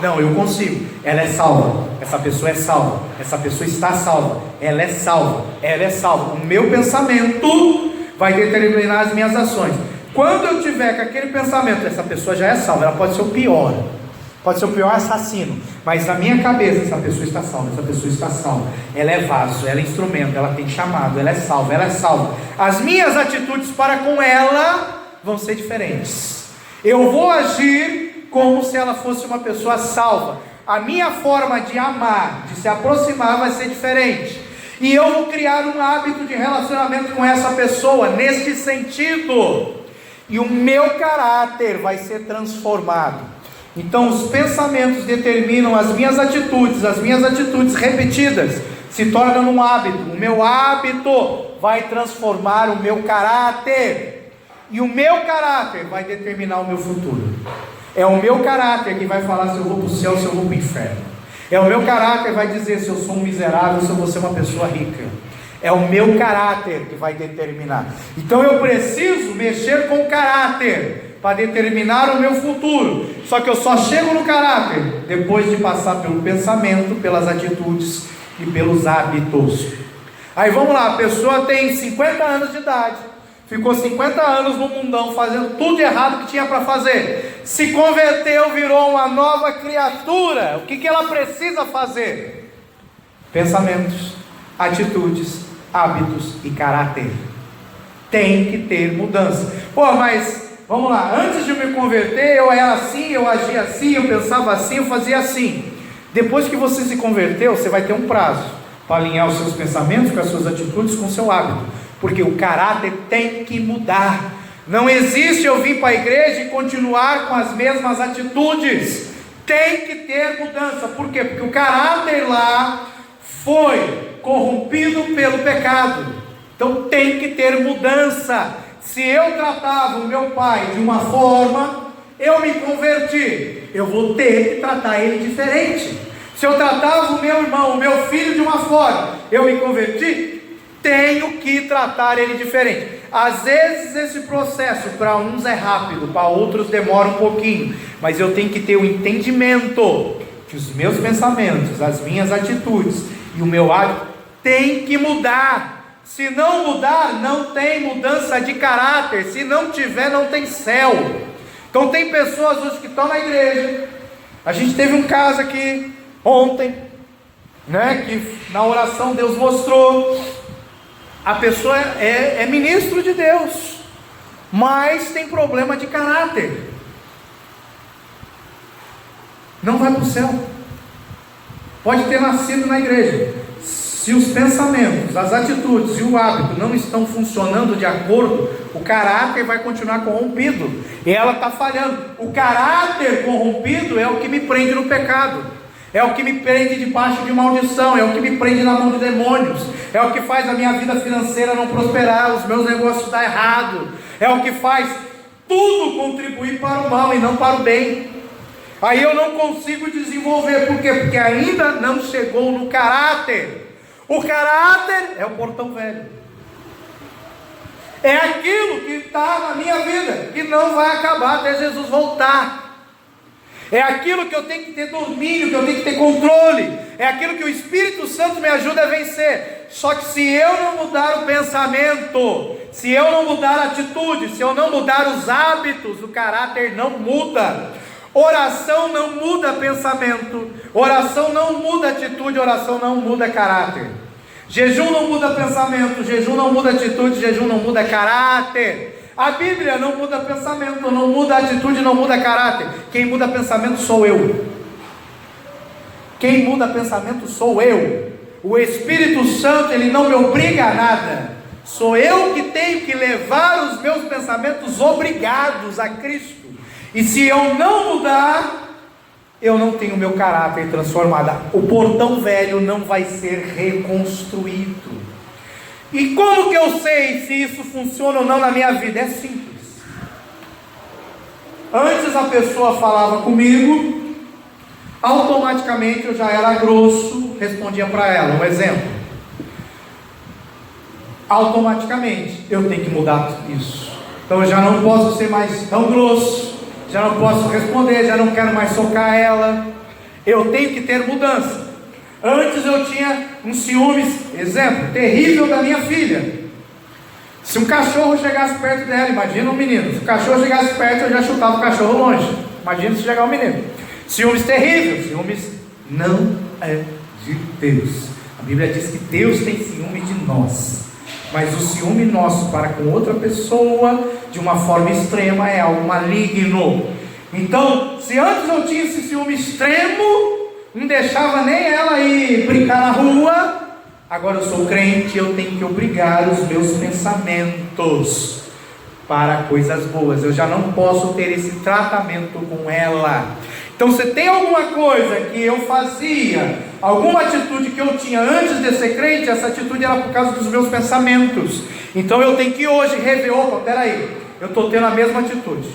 Não, eu consigo. Ela é salva. Essa pessoa é salva. Essa pessoa está salva. Ela é salva. Ela é salva. O meu pensamento vai determinar as minhas ações. Quando eu tiver com aquele pensamento, essa pessoa já é salva. Ela pode ser o pior. Pode ser o pior assassino. Mas na minha cabeça, essa pessoa está salva. Essa pessoa está salva. Ela é vaso, ela é instrumento, ela tem chamado, ela é salva, ela é salva. As minhas atitudes para com ela vão ser diferentes. Eu vou agir como se ela fosse uma pessoa salva. A minha forma de amar, de se aproximar, vai ser diferente. E eu vou criar um hábito de relacionamento com essa pessoa, neste sentido. E o meu caráter vai ser transformado. Então os pensamentos determinam as minhas atitudes repetidas se tornam um hábito. O meu hábito vai transformar o meu caráter. E o meu caráter vai determinar o meu futuro. É o meu caráter que vai falar se eu vou para o céu ou se eu vou para o inferno. É o meu caráter que vai dizer se eu sou um miserável ou se eu vou ser uma pessoa rica. É o meu caráter que vai determinar. Então eu preciso mexer com o caráter para determinar o meu futuro. Só que eu só chego no caráter depois de passar pelo pensamento, pelas atitudes e pelos hábitos. Aí vamos lá, a pessoa tem 50 anos de idade, ficou 50 anos no mundão fazendo tudo de errado que tinha para fazer, se converteu, virou uma nova criatura. O que ela precisa fazer? Pensamentos, atitudes, hábitos e caráter. Tem que ter mudança. Pô, mas vamos lá, antes de eu me converter eu era assim, eu agia assim, eu pensava assim, eu fazia assim. Depois que você se converteu, você vai ter um prazo para alinhar os seus pensamentos com as suas atitudes, com o seu hábito, porque o caráter tem que mudar. Não existe eu vir para a igreja e continuar com as mesmas atitudes. Tem que ter mudança. Por quê? Porque o caráter lá foi corrompido pelo pecado. Então tem que ter mudança. Se eu tratava o meu pai de uma forma, eu me converti, eu vou ter que tratar ele diferente. Se eu tratava o meu irmão, o meu filho de uma forma, eu me converti, tenho que tratar ele diferente. Às vezes esse processo para uns é rápido, para outros demora um pouquinho, mas eu tenho que ter o entendimento que os meus pensamentos, as minhas atitudes e o meu hábito tem que mudar. Se não mudar, não tem mudança de caráter. Se não tiver, não tem céu. Então tem pessoas hoje que estão na igreja. A gente teve um caso aqui ontem, né, que na oração Deus mostrou. A pessoa é ministro de Deus, mas tem problema de caráter. Não vai para o céu. Pode ter nascido na igreja. Se os pensamentos, as atitudes e o hábito não estão funcionando de acordo, o caráter vai continuar corrompido. E ela está falhando. O caráter corrompido é o que me prende no pecado. É o que me prende debaixo de maldição. É o que me prende na mão de demônios. É o que faz a minha vida financeira não prosperar, os meus negócios dar errado. É o que faz tudo contribuir para o mal e não para o bem. Aí eu não consigo desenvolver. Por quê? Porque ainda não chegou no caráter. O caráter é o portão velho. É aquilo que está na minha vida, que não vai acabar até Jesus voltar. É aquilo que eu tenho que ter domínio, que eu tenho que ter controle. É aquilo que o Espírito Santo me ajuda a vencer. Só que se eu não mudar o pensamento, se eu não mudar a atitude, se eu não mudar os hábitos, o caráter não muda. Oração não muda pensamento, oração não muda atitude, oração não muda caráter. Jejum não muda pensamento, jejum não muda atitude, jejum não muda caráter. A Bíblia não muda pensamento, não muda atitude, não muda caráter. Quem muda pensamento sou eu. Quem muda pensamento sou eu. O Espírito Santo, ele não me obriga a nada. Sou eu que tenho que levar os meus pensamentos obrigados a Cristo. E se eu não mudar, eu não tenho meu caráter transformado. O portão velho não vai ser reconstruído. E como que eu sei se isso funciona ou não na minha vida? É simples. Antes a pessoa falava comigo, automaticamente eu já era grosso, respondia para ela. Um exemplo. Automaticamente eu tenho que mudar isso. Então eu já não posso ser mais tão grosso. Já não posso responder, já não quero mais socar ela, Eu tenho que ter mudança. Antes eu tinha um ciúmes, exemplo, terrível da minha filha. Se um cachorro chegasse perto dela, imagina um menino, se o cachorro chegasse perto, eu já chutava o cachorro longe. Imagina se chegar um menino. Ciúmes terrível, ciúmes não é de Deus. A Bíblia diz que Deus tem ciúme de nós, mas o ciúme nosso para com outra pessoa, de uma forma extrema, é algo maligno. Então, se antes eu tinha esse ciúme extremo, não deixava nem ela ir brincar na rua, agora eu sou crente, eu tenho que obrigar os meus pensamentos para coisas boas. Eu já não posso ter esse tratamento com ela. Então, se tem alguma coisa que eu fazia, alguma atitude que eu tinha antes de ser crente, essa atitude era por causa dos meus pensamentos. Então eu tenho que hoje rever, opa, peraí, eu estou tendo a mesma atitude.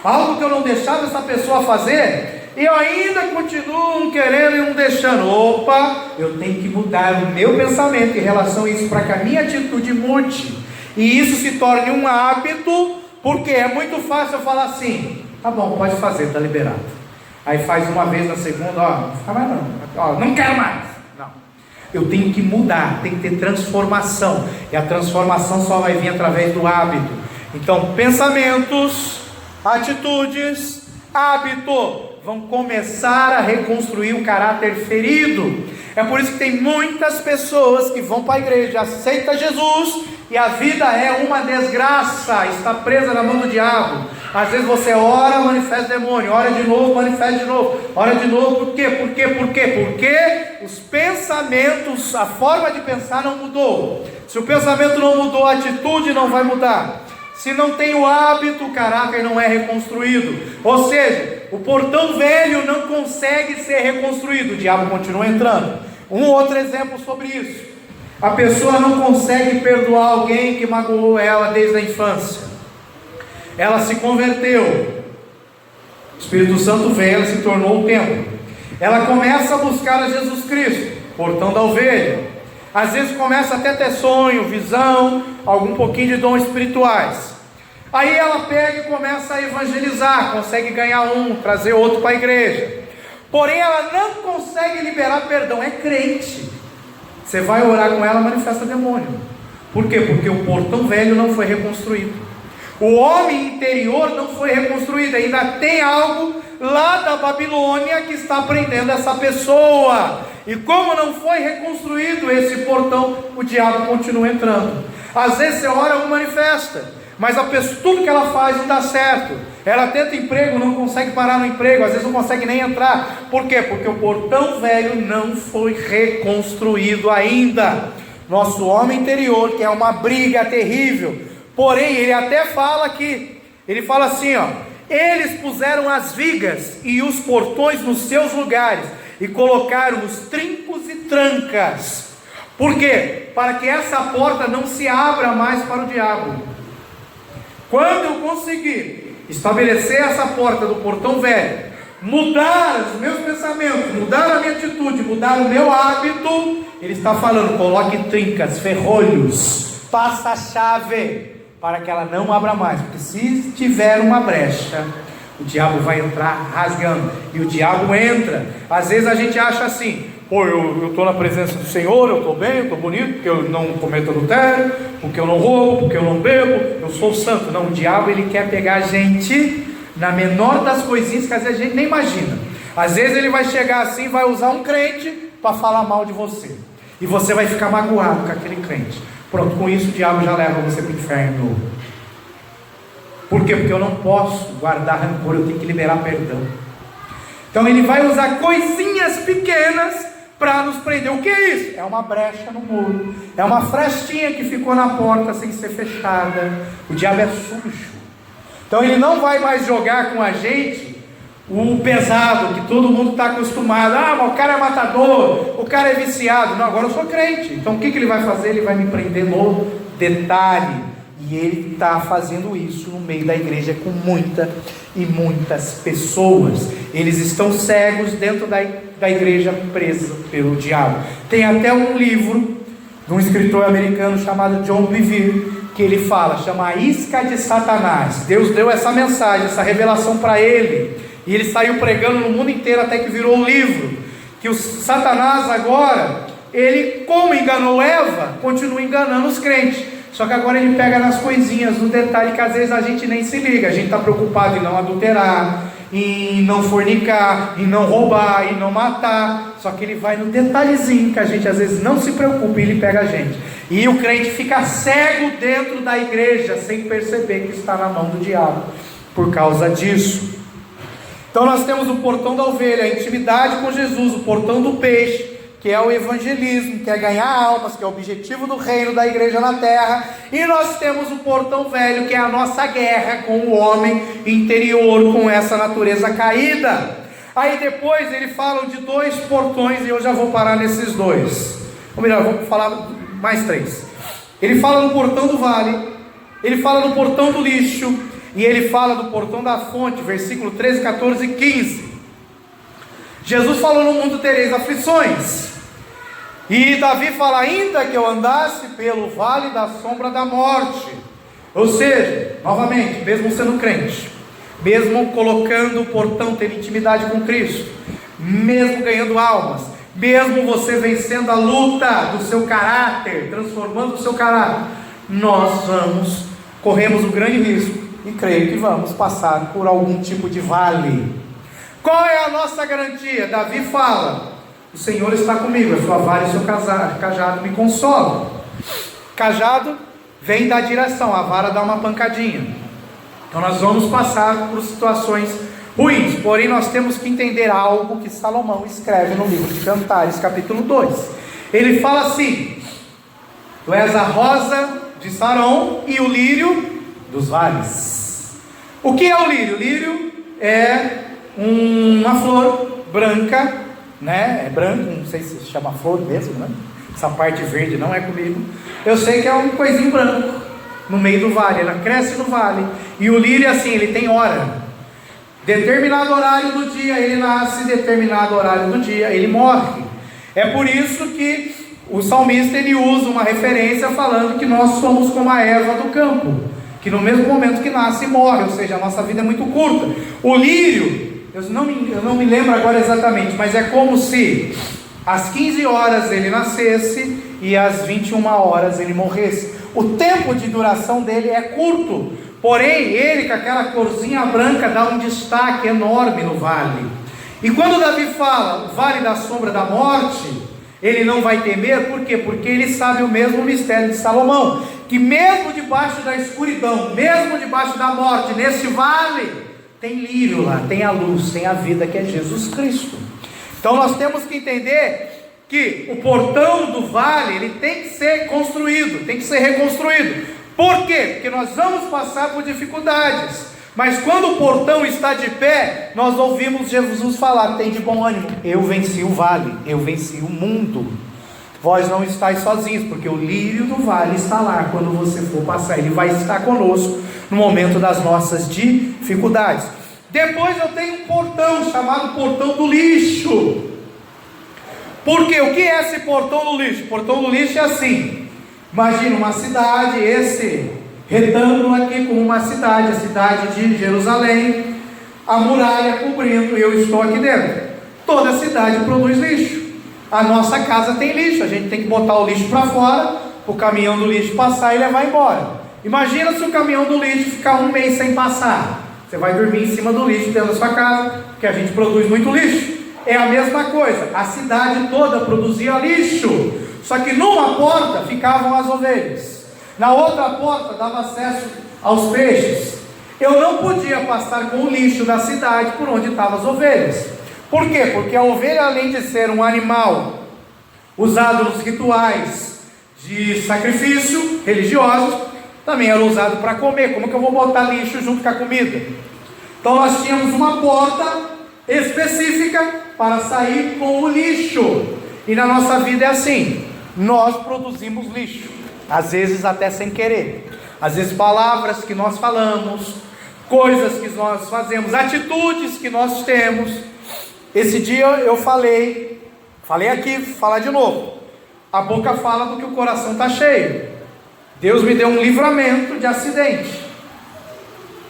Algo que eu não deixava essa pessoa fazer, e eu ainda continuo querendo e não deixando. Opa, eu tenho que mudar o meu pensamento em relação a isso, para que a minha atitude mude, e isso se torne um hábito, porque é muito fácil eu falar assim, tá bom, pode fazer, está liberado. Aí faz uma vez, na segunda, não fica mais não, não quero mais. Não, eu tenho que mudar, tem que ter transformação, e a transformação só vai vir através do hábito. Então, pensamentos, atitudes, hábito vão começar a reconstruir o caráter ferido. É por isso que tem muitas pessoas que vão para a igreja, aceitam Jesus, e a vida é uma desgraça, está presa na mão do diabo. Às vezes você ora, manifesta demônio, ora de novo, manifesta de novo, ora de novo. Por quê? Porque os pensamentos, a forma de pensar não mudou. Se o pensamento não mudou, a atitude não vai mudar. Se não tem o hábito, o caráter não é reconstruído. Ou seja, o portão velho não consegue ser reconstruído, o diabo continua entrando. Um outro exemplo sobre isso: a pessoa não consegue perdoar alguém que magoou ela desde a infância. Ela se converteu, o Espírito Santo veio, ela se tornou o templo. Ela começa a buscar a Jesus Cristo, portão da ovelha. Às vezes começa até a ter sonho, visão, algum pouquinho de dons espirituais. Aí ela pega e começa a evangelizar, consegue ganhar um, trazer outro para a igreja. Porém ela não consegue liberar perdão, é crente. Você vai orar com ela, manifesta demônio. Por quê? Porque o portão velho não foi reconstruído. O homem interior não foi reconstruído, ainda tem algo lá da Babilônia que está prendendo essa pessoa. E como não foi reconstruído esse portão, o diabo continua entrando. Às vezes você ora, não manifesta, mas a pessoa, tudo que ela faz não dá certo. Ela tenta emprego, não consegue parar no emprego, às vezes não consegue nem entrar. Por quê? Porque o portão velho não foi reconstruído ainda. Nosso homem interior, que é uma briga terrível. Porém, ele até fala que, ele fala assim, eles puseram as vigas e os portões nos seus lugares, e colocaram os trincos e trancas. Por quê? Para que essa porta não se abra mais para o diabo. Quando eu conseguir estabelecer essa porta do portão velho, mudar os meus pensamentos, mudar a minha atitude, mudar o meu hábito, ele está falando, coloque trincas, ferrolhos, passa a chave, para que ela não abra mais, porque se tiver uma brecha, o diabo vai entrar rasgando, e o diabo entra. Às vezes a gente acha assim, eu estou na presença do Senhor, eu estou bem, eu estou bonito, porque eu não cometo adultério, porque eu não roubo, porque eu não bebo, eu sou santo. Não, o diabo ele quer pegar a gente na menor das coisinhas que às vezes a gente nem imagina. Às vezes ele vai chegar assim, vai usar um crente para falar mal de você, e você vai ficar magoado com aquele crente. Pronto, com isso o diabo já leva você para o inferno. Por quê? Porque eu não posso guardar rancor, eu tenho que liberar perdão. Então ele vai usar coisinhas pequenas para nos prender. O que é isso? É uma brecha no muro, é uma frestinha que ficou na porta sem ser fechada. O diabo é sujo. Então ele não vai mais jogar com a gente o pesado, que todo mundo está acostumado. Mas o cara é matador, o cara é viciado. Não, agora eu sou crente. Então o que ele vai fazer? Ele vai me prender no detalhe. E ele está fazendo isso no meio da igreja com muitas pessoas. Eles estão cegos dentro da igreja, presos pelo diabo. Tem até um livro de um escritor americano chamado John Bevere, que ele fala, chama A Isca de Satanás. Deus deu essa mensagem, essa revelação para ele, e ele saiu pregando no mundo inteiro até que virou um livro, que o Satanás agora, ele, como enganou Eva, continua enganando os crentes, só que agora ele pega nas coisinhas, no detalhe que às vezes a gente nem se liga. A gente está preocupado em não adulterar, em não fornicar, em não roubar, em não matar, só que ele vai no detalhezinho que a gente às vezes não se preocupa, e ele pega a gente, e o crente fica cego dentro da igreja, sem perceber que está na mão do diabo, por causa disso. Então nós temos o portão da ovelha, a intimidade com Jesus, o portão do peixe, que é o evangelismo, que é ganhar almas, que é o objetivo do reino da igreja na terra, e nós temos o portão velho, que é a nossa guerra com o homem interior, com essa natureza caída. Aí depois ele fala de 2 portões, e eu já vou parar nesses 2, ou melhor, vou falar mais 3. Ele fala do portão do vale, ele fala do portão do lixo, e ele fala do portão da fonte, versículo 13, 14 e 15. Jesus falou: no mundo tereis aflições. E Davi fala: ainda que eu andasse pelo vale da sombra da morte. Ou seja, novamente, mesmo sendo crente, mesmo colocando o portão, tendo intimidade com Cristo, mesmo ganhando almas, mesmo você vencendo a luta do seu caráter, transformando o seu caráter, nós corremos um grande risco, e creio que vamos passar por algum tipo de vale. Qual é a nossa garantia? Davi fala: o Senhor está comigo, a sua vara e o seu cajado me consolam. Cajado vem da direção, a vara dá uma pancadinha. Então nós vamos passar por situações ruins, porém nós temos que entender algo que Salomão escreve no livro de Cantares, capítulo 2. Ele fala assim: tu és a rosa de Saron e o lírio dos vales. O que é o lírio? O lírio é uma flor branca, né? É branco, não sei se chama flor mesmo, né? Essa parte verde não é comigo. Eu sei que é um coisinho branco no meio do vale, ela cresce no vale. E o lírio, assim, ele tem hora. Determinado horário do dia ele nasce, determinado horário do dia ele morre. É por isso que o salmista ele usa uma referência falando que nós somos como a erva do campo, que no mesmo momento que nasce morre, ou seja, a nossa vida é muito curta. O lírio, eu não me lembro agora exatamente, mas é como se às 15 horas ele nascesse e às 21 horas ele morresse. O tempo de duração dele é curto, porém ele com aquela corzinha branca dá um destaque enorme no vale. E quando Davi fala o vale da sombra da morte, ele não vai temer. Por quê? Porque ele sabe o mesmo mistério de Salomão, que mesmo debaixo da escuridão, mesmo debaixo da morte, nesse vale tem lírio lá, tem a luz, tem a vida, que é Jesus Cristo. Então nós temos que entender que o portão do vale, ele tem que ser construído, tem que ser reconstruído. Por quê? Porque nós vamos passar por dificuldades, mas quando o portão está de pé, nós ouvimos Jesus falar: tem de bom ânimo, eu venci o vale, eu venci o mundo. Vós não estáis sozinhos, porque o lírio do vale está lá. Quando você for passar, ele vai estar conosco no momento das nossas dificuldades. Depois eu tenho um portão chamado portão do lixo. Por quê? O que é esse portão do lixo? O portão do lixo é assim: imagina uma cidade, esse retângulo aqui como uma cidade, a cidade de Jerusalém, a muralha cobrindo, e eu estou aqui dentro. Toda cidade produz lixo. A nossa casa tem lixo, a gente tem que botar o lixo para fora, o caminhão do lixo passar e levar embora. Imagina se o caminhão do lixo ficar um mês sem passar. Você vai dormir em cima do lixo dentro da sua casa, porque a gente produz muito lixo. É a mesma coisa, a cidade toda produzia lixo, só que numa porta ficavam as ovelhas, na outra porta dava acesso aos peixes. Eu não podia passar com o lixo da cidade por onde estavam as ovelhas. Por quê? Porque a ovelha, além de ser um animal usado nos rituais de sacrifício religiosos, também era usado para comer. Como que eu vou botar lixo junto com a comida? Então nós tínhamos uma porta específica para sair com o lixo. E na nossa vida é assim: nós produzimos lixo, às vezes até sem querer. Às vezes palavras que nós falamos, coisas que nós fazemos, atitudes que nós temos. Esse dia eu falei aqui, vou falar de novo. A boca fala do que o coração está cheio. Deus me deu um livramento de acidente.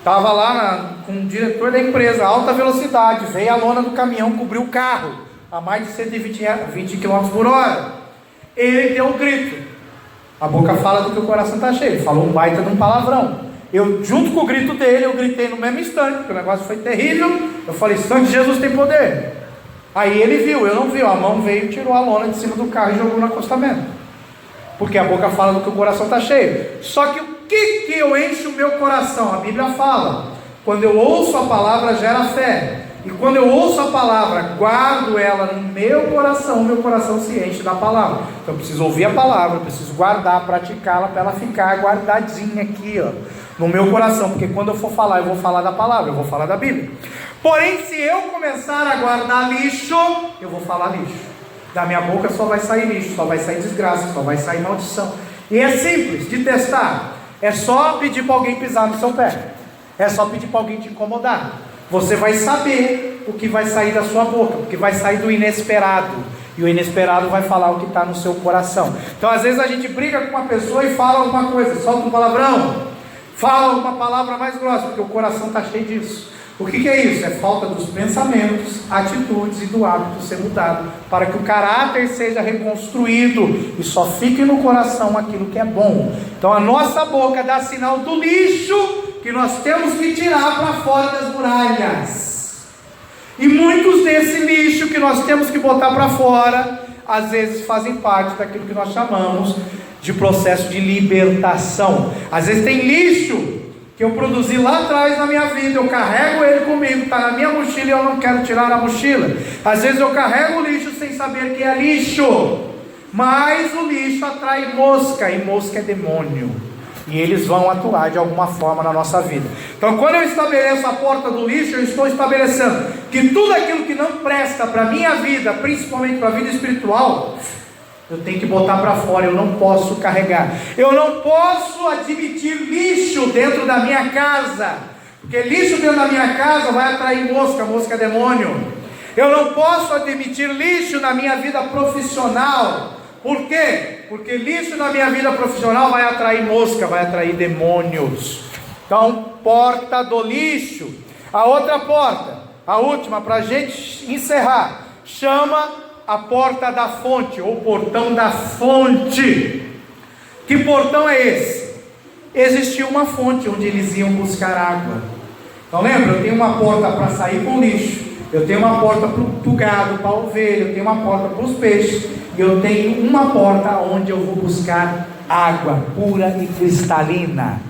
Estava lá com o diretor da empresa, alta velocidade, veio a lona do caminhão, cobriu o carro, a mais de 120 km por hora. Ele deu um grito. A boca fala do que o coração está cheio. Ele falou um baita de um palavrão. Eu, junto com o grito dele, eu gritei no mesmo instante, porque o negócio foi terrível. Eu falei, sangue de Jesus tem poder. Aí ele viu, eu não vi, a mão veio e tirou a lona de cima do carro e jogou no acostamento. Porque a boca fala do que o coração está cheio. Só que o que eu encho o meu coração? A Bíblia fala, quando eu ouço a palavra gera fé. E quando eu ouço a palavra, guardo ela no meu coração se enche da palavra. Então eu preciso ouvir a palavra, eu preciso guardar, praticá-la, para ela ficar guardadinha aqui, ó, no meu coração. Porque quando eu for falar, eu vou falar da palavra, eu vou falar da Bíblia. Porém, se eu começar a guardar lixo, eu vou falar lixo. Da minha boca só vai sair lixo, só vai sair desgraça, só vai sair maldição. E é simples de testar. É só pedir para alguém pisar no seu pé. É só pedir para alguém te incomodar. Você vai saber o que vai sair da sua boca, porque vai sair do inesperado. E o inesperado vai falar o que está no seu coração. Então às vezes a gente briga com uma pessoa e fala alguma coisa, solta um palavrão, fala uma palavra mais grossa, porque o coração está cheio disso. O que é isso? É falta dos pensamentos, atitudes e do hábito ser mudado, para que o caráter seja reconstruído e só fique no coração aquilo que é bom. Então a nossa boca dá sinal do lixo que nós temos que tirar para fora das muralhas. E muitos desse lixo que nós temos que botar para fora, às vezes fazem parte daquilo que nós chamamos de processo de libertação. Às vezes tem lixo que eu produzi lá atrás na minha vida, eu carrego ele comigo, está na minha mochila e eu não quero tirar a mochila. Às vezes eu carrego o lixo sem saber que é lixo, mas o lixo atrai mosca, e mosca é demônio, e eles vão atuar de alguma forma na nossa vida. Então quando eu estabeleço a porta do lixo, eu estou estabelecendo que tudo aquilo que não presta para a minha vida, principalmente para a vida espiritual, eu tenho que botar para fora, eu não posso carregar. Eu não posso admitir lixo dentro da minha casa, porque lixo dentro da minha casa vai atrair mosca, mosca é demônio. Eu não posso admitir lixo na minha vida profissional. Por quê? Porque lixo na minha vida profissional vai atrair mosca, vai atrair demônios. Então, porta do lixo. A outra porta, a última, para a gente encerrar, chama a porta da fonte, ou portão da fonte. Que portão é esse? Existia uma fonte onde eles iam buscar água. Então lembra, eu tenho uma porta para sair com lixo, eu tenho uma porta para o gado, para a ovelha, eu tenho uma porta para os peixes, e eu tenho uma porta onde eu vou buscar água pura e cristalina.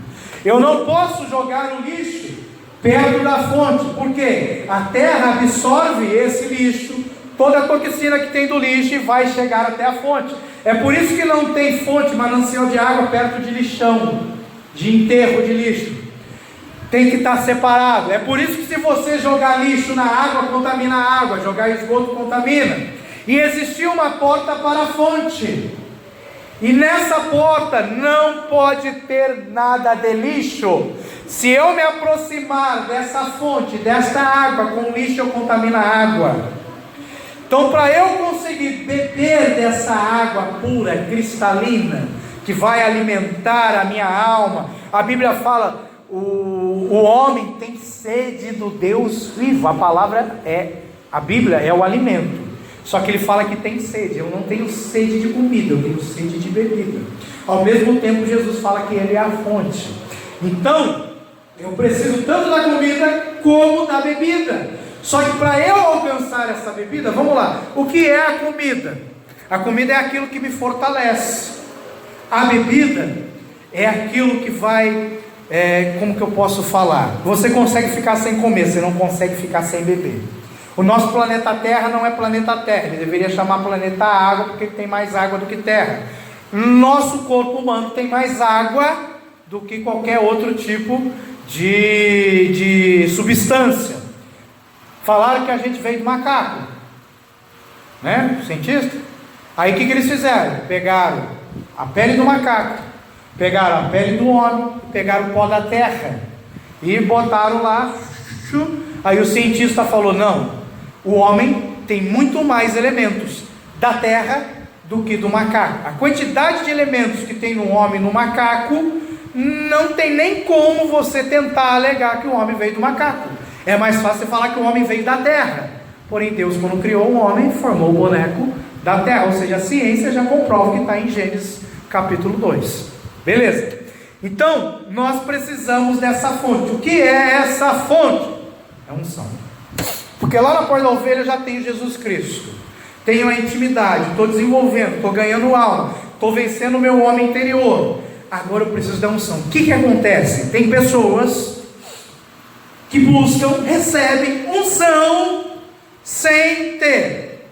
Eu não posso jogar o lixo perto da fonte, porque a terra absorve esse lixo, toda a toxina que tem do lixo, e vai chegar até a fonte. É por isso que não tem fonte, manancial de água perto de lixão, de enterro de lixo. Tem que estar separado. É por isso que se você jogar lixo na água, contamina a água, jogar esgoto contamina. E existia uma porta para a fonte, e nessa porta não pode ter nada de lixo. Se eu me aproximar dessa fonte, desta água com lixo, eu contamino a água. Então, para eu conseguir beber dessa água pura, cristalina, que vai alimentar a minha alma, a Bíblia fala, o homem tem sede do Deus vivo. A palavra a Bíblia é o alimento. Só que ele fala que tem sede. Eu não tenho sede de comida, eu tenho sede de bebida. Ao mesmo tempo, Jesus fala que ele é a fonte. Então, eu preciso tanto da comida como da bebida. Só que para eu alcançar essa bebida, vamos lá, o que é a comida? A comida é aquilo que me fortalece. A bebida é aquilo que vai, como que eu posso falar? Você consegue ficar sem comer, você não consegue ficar sem beber. O nosso planeta Terra não é planeta Terra, ele deveria chamar planeta Água, porque ele tem mais água do que terra. Nosso corpo humano tem mais água do que qualquer outro tipo de substância. Falaram que a gente veio do macaco, né? Cientista. Aí o que eles fizeram? Pegaram a pele do macaco, pegaram a pele do homem, pegaram o pó da terra e botaram lá. Aí o cientista falou: não, o homem tem muito mais elementos da terra do que do macaco. A quantidade de elementos que tem no homem e no macaco não tem nem como você tentar alegar que o homem veio do macaco. É mais fácil você falar que o homem veio da terra. Porém, Deus, quando criou o homem, formou o boneco da terra. Ou seja, a ciência já comprova que está em Gênesis capítulo 2. Beleza? Então, nós precisamos dessa fonte. O que é essa fonte? É unção. Porque lá na porta da ovelha já tem Jesus Cristo. Tenho a intimidade, estou desenvolvendo, estou ganhando alma, estou vencendo o meu homem interior. Agora eu preciso da unção. O que acontece? Tem pessoas que buscam, recebem unção sem ter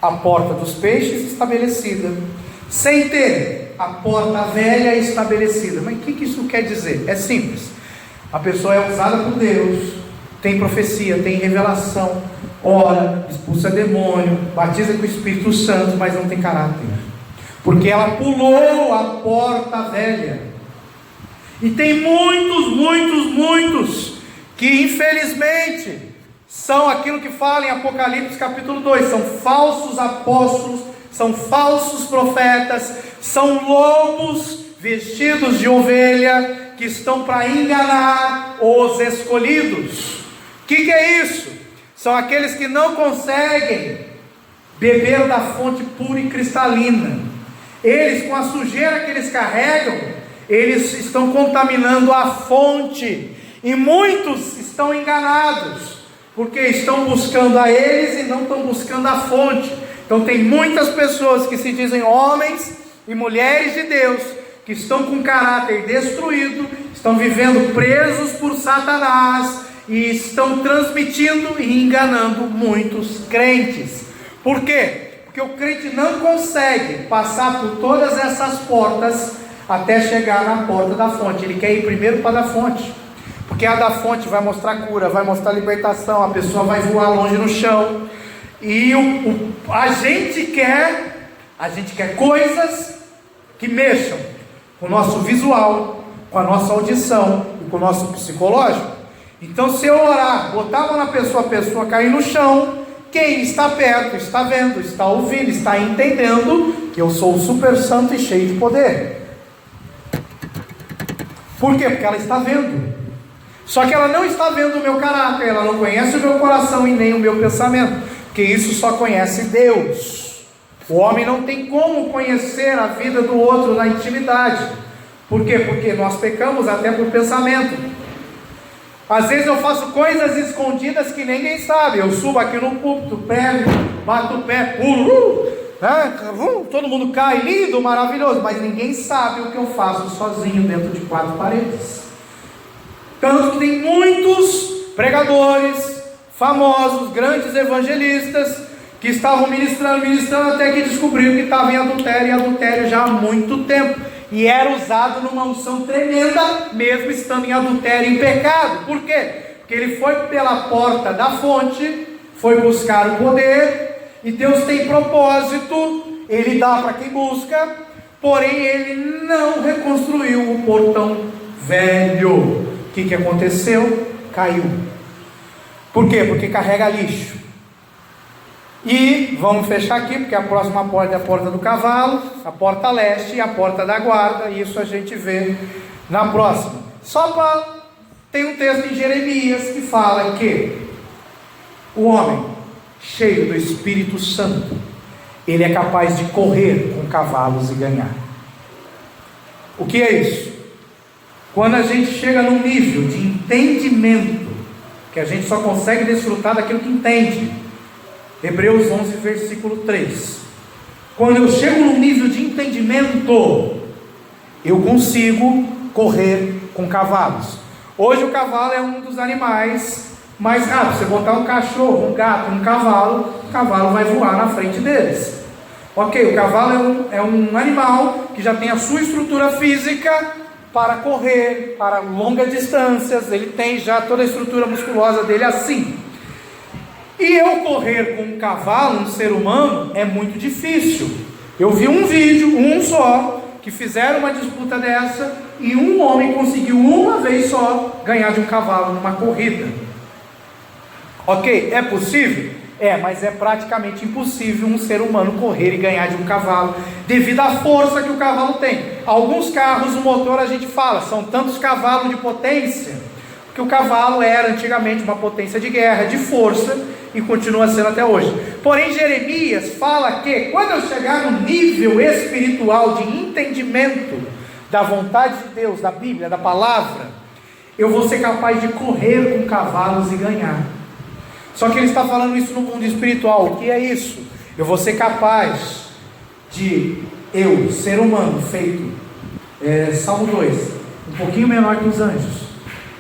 a porta dos peixes estabelecida, sem ter a porta velha estabelecida. Mas o que isso quer dizer? É simples. A pessoa é usada por Deus, tem profecia, tem revelação, ora, expulsa demônio, batiza com o Espírito Santo, mas não tem caráter, porque ela pulou a porta velha. E tem muitos que infelizmente são aquilo que fala em Apocalipse capítulo 2, são falsos apóstolos, são falsos profetas, são lobos vestidos de ovelha, que estão para enganar os escolhidos. O que é isso? São aqueles que não conseguem beber da fonte pura e cristalina. Eles, com a sujeira que eles carregam, eles estão contaminando a fonte, e muitos estão enganados, porque estão buscando a eles e não estão buscando a fonte. Então tem muitas pessoas que se dizem homens e mulheres de Deus, que estão com caráter destruído, estão vivendo presos por Satanás, e estão transmitindo e enganando muitos crentes. Por quê? Porque o crente não consegue passar por todas essas portas até chegar na porta da fonte. Ele quer ir primeiro para a da fonte, porque a da fonte vai mostrar cura, vai mostrar libertação, a pessoa vai voar longe no chão. E a gente quer coisas que mexam com o nosso visual, com a nossa audição e com o nosso psicológico. Então, se eu orar, botar a mão na pessoa, a pessoa cair no chão, quem está perto está vendo, está ouvindo, está entendendo que eu sou o super santo e cheio de poder. Por quê? Porque ela está vendo. Só que ela não está vendo o meu caráter, ela não conhece o meu coração e nem o meu pensamento, porque isso só conhece Deus. O homem não tem como conhecer a vida do outro na intimidade. Por quê? Porque nós pecamos até por pensamento. Às vezes eu faço coisas escondidas que ninguém sabe. Eu subo aqui no púlpito, prego, bato o pé, pulo, todo mundo cai, lindo, maravilhoso, mas ninguém sabe o que eu faço sozinho dentro de 4 paredes. Tanto que tem muitos pregadores famosos, grandes evangelistas, que estavam ministrando até que descobriram que estavam em adultério, e adultério já há muito tempo, e era usado numa unção tremenda, mesmo estando em adultério, em pecado. Por quê? Porque ele foi pela porta da fonte, foi buscar o poder, e Deus tem propósito, Ele dá para quem busca, porém Ele não reconstruiu o portão velho. O que aconteceu? Caiu. Por quê? Porque carrega lixo. E vamos fechar aqui, porque a próxima porta é a porta do cavalo, a porta leste e a porta da guarda. E isso a gente vê na próxima. Só para... tem um texto em Jeremias que fala que o homem cheio do Espírito Santo, ele é capaz de correr com cavalos e ganhar. O que é isso? Quando a gente chega num nível de entendimento, que a gente só consegue desfrutar daquilo que entende. Hebreus 11, versículo 3. Quando eu chego num nível de entendimento, eu consigo correr com cavalos. Hoje o cavalo é um dos animais mais rápidos. Você botar um cachorro, um gato, um cavalo, o cavalo vai voar na frente deles. Ok, o cavalo é um animal que já tem a sua estrutura física para correr, para longas distâncias. Ele tem já toda a estrutura musculosa dele assim. E eu correr com um cavalo, um ser humano, é muito difícil. Eu vi um vídeo, um só, que fizeram uma disputa dessa, e um homem conseguiu uma vez só ganhar de um cavalo numa corrida. Ok, é possível? Mas é praticamente impossível um ser humano correr e ganhar de um cavalo, devido à força que o cavalo tem. Alguns carros, o motor, a gente fala, são tantos cavalos de potência, porque o cavalo era antigamente uma potência de guerra, de força, e continua sendo até hoje. Porém, Jeremias fala que quando eu chegar no nível espiritual de entendimento da vontade de Deus, da Bíblia, da palavra, eu vou ser capaz de correr com cavalos e ganhar. Só que ele está falando isso no mundo espiritual. O que é isso? Eu vou ser capaz de, ser humano, feito, Salmo 2, um pouquinho menor que os anjos.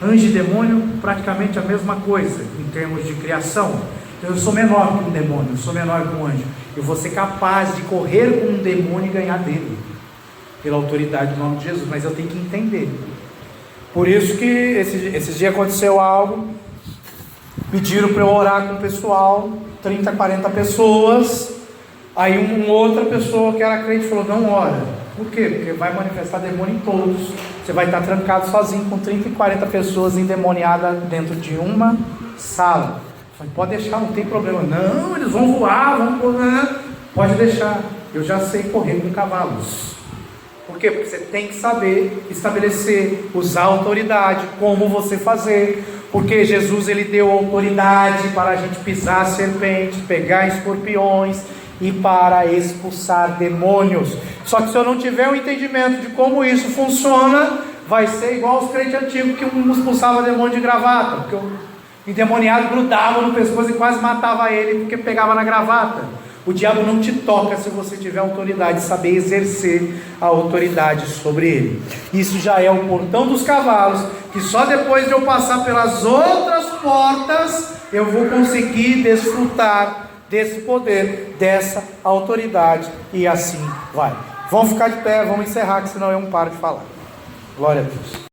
Anjo e demônio, praticamente a mesma coisa, em termos de criação. Então eu sou menor que um demônio, eu sou menor que um anjo. Eu vou ser capaz de correr com um demônio e ganhar dele, pela autoridade do nome de Jesus, mas eu tenho que entender. Por isso que esses dias aconteceu algo, pediram para eu orar com o pessoal, 30, 40 pessoas, aí uma outra pessoa que era crente falou, não ora. Por quê? Porque vai manifestar demônio em todos, você vai estar trancado sozinho com 30 e 40 pessoas endemoniadas dentro de uma sala. Eu falei, pode deixar, não tem problema. Não, eles vão voar, pode deixar, eu já sei correr com cavalos. Por quê? Porque você tem que saber estabelecer, usar autoridade, como você fazer, porque Jesus ele deu autoridade para a gente pisar serpentes, pegar escorpiões e para expulsar demônios. Só que se eu não tiver um entendimento de como isso funciona, vai ser igual os crentes antigos que um expulsava demônio de gravata, porque o endemoniado grudava no pescoço e quase matava ele porque pegava na gravata. O diabo não te toca se você tiver autoridade, saber exercer a autoridade sobre ele. Isso já é o portão dos cavalos, que só depois de eu passar pelas outras portas, eu vou conseguir desfrutar desse poder, dessa autoridade, e assim vai. Vamos ficar de pé, vamos encerrar, que senão eu não paro de falar. Glória a Deus.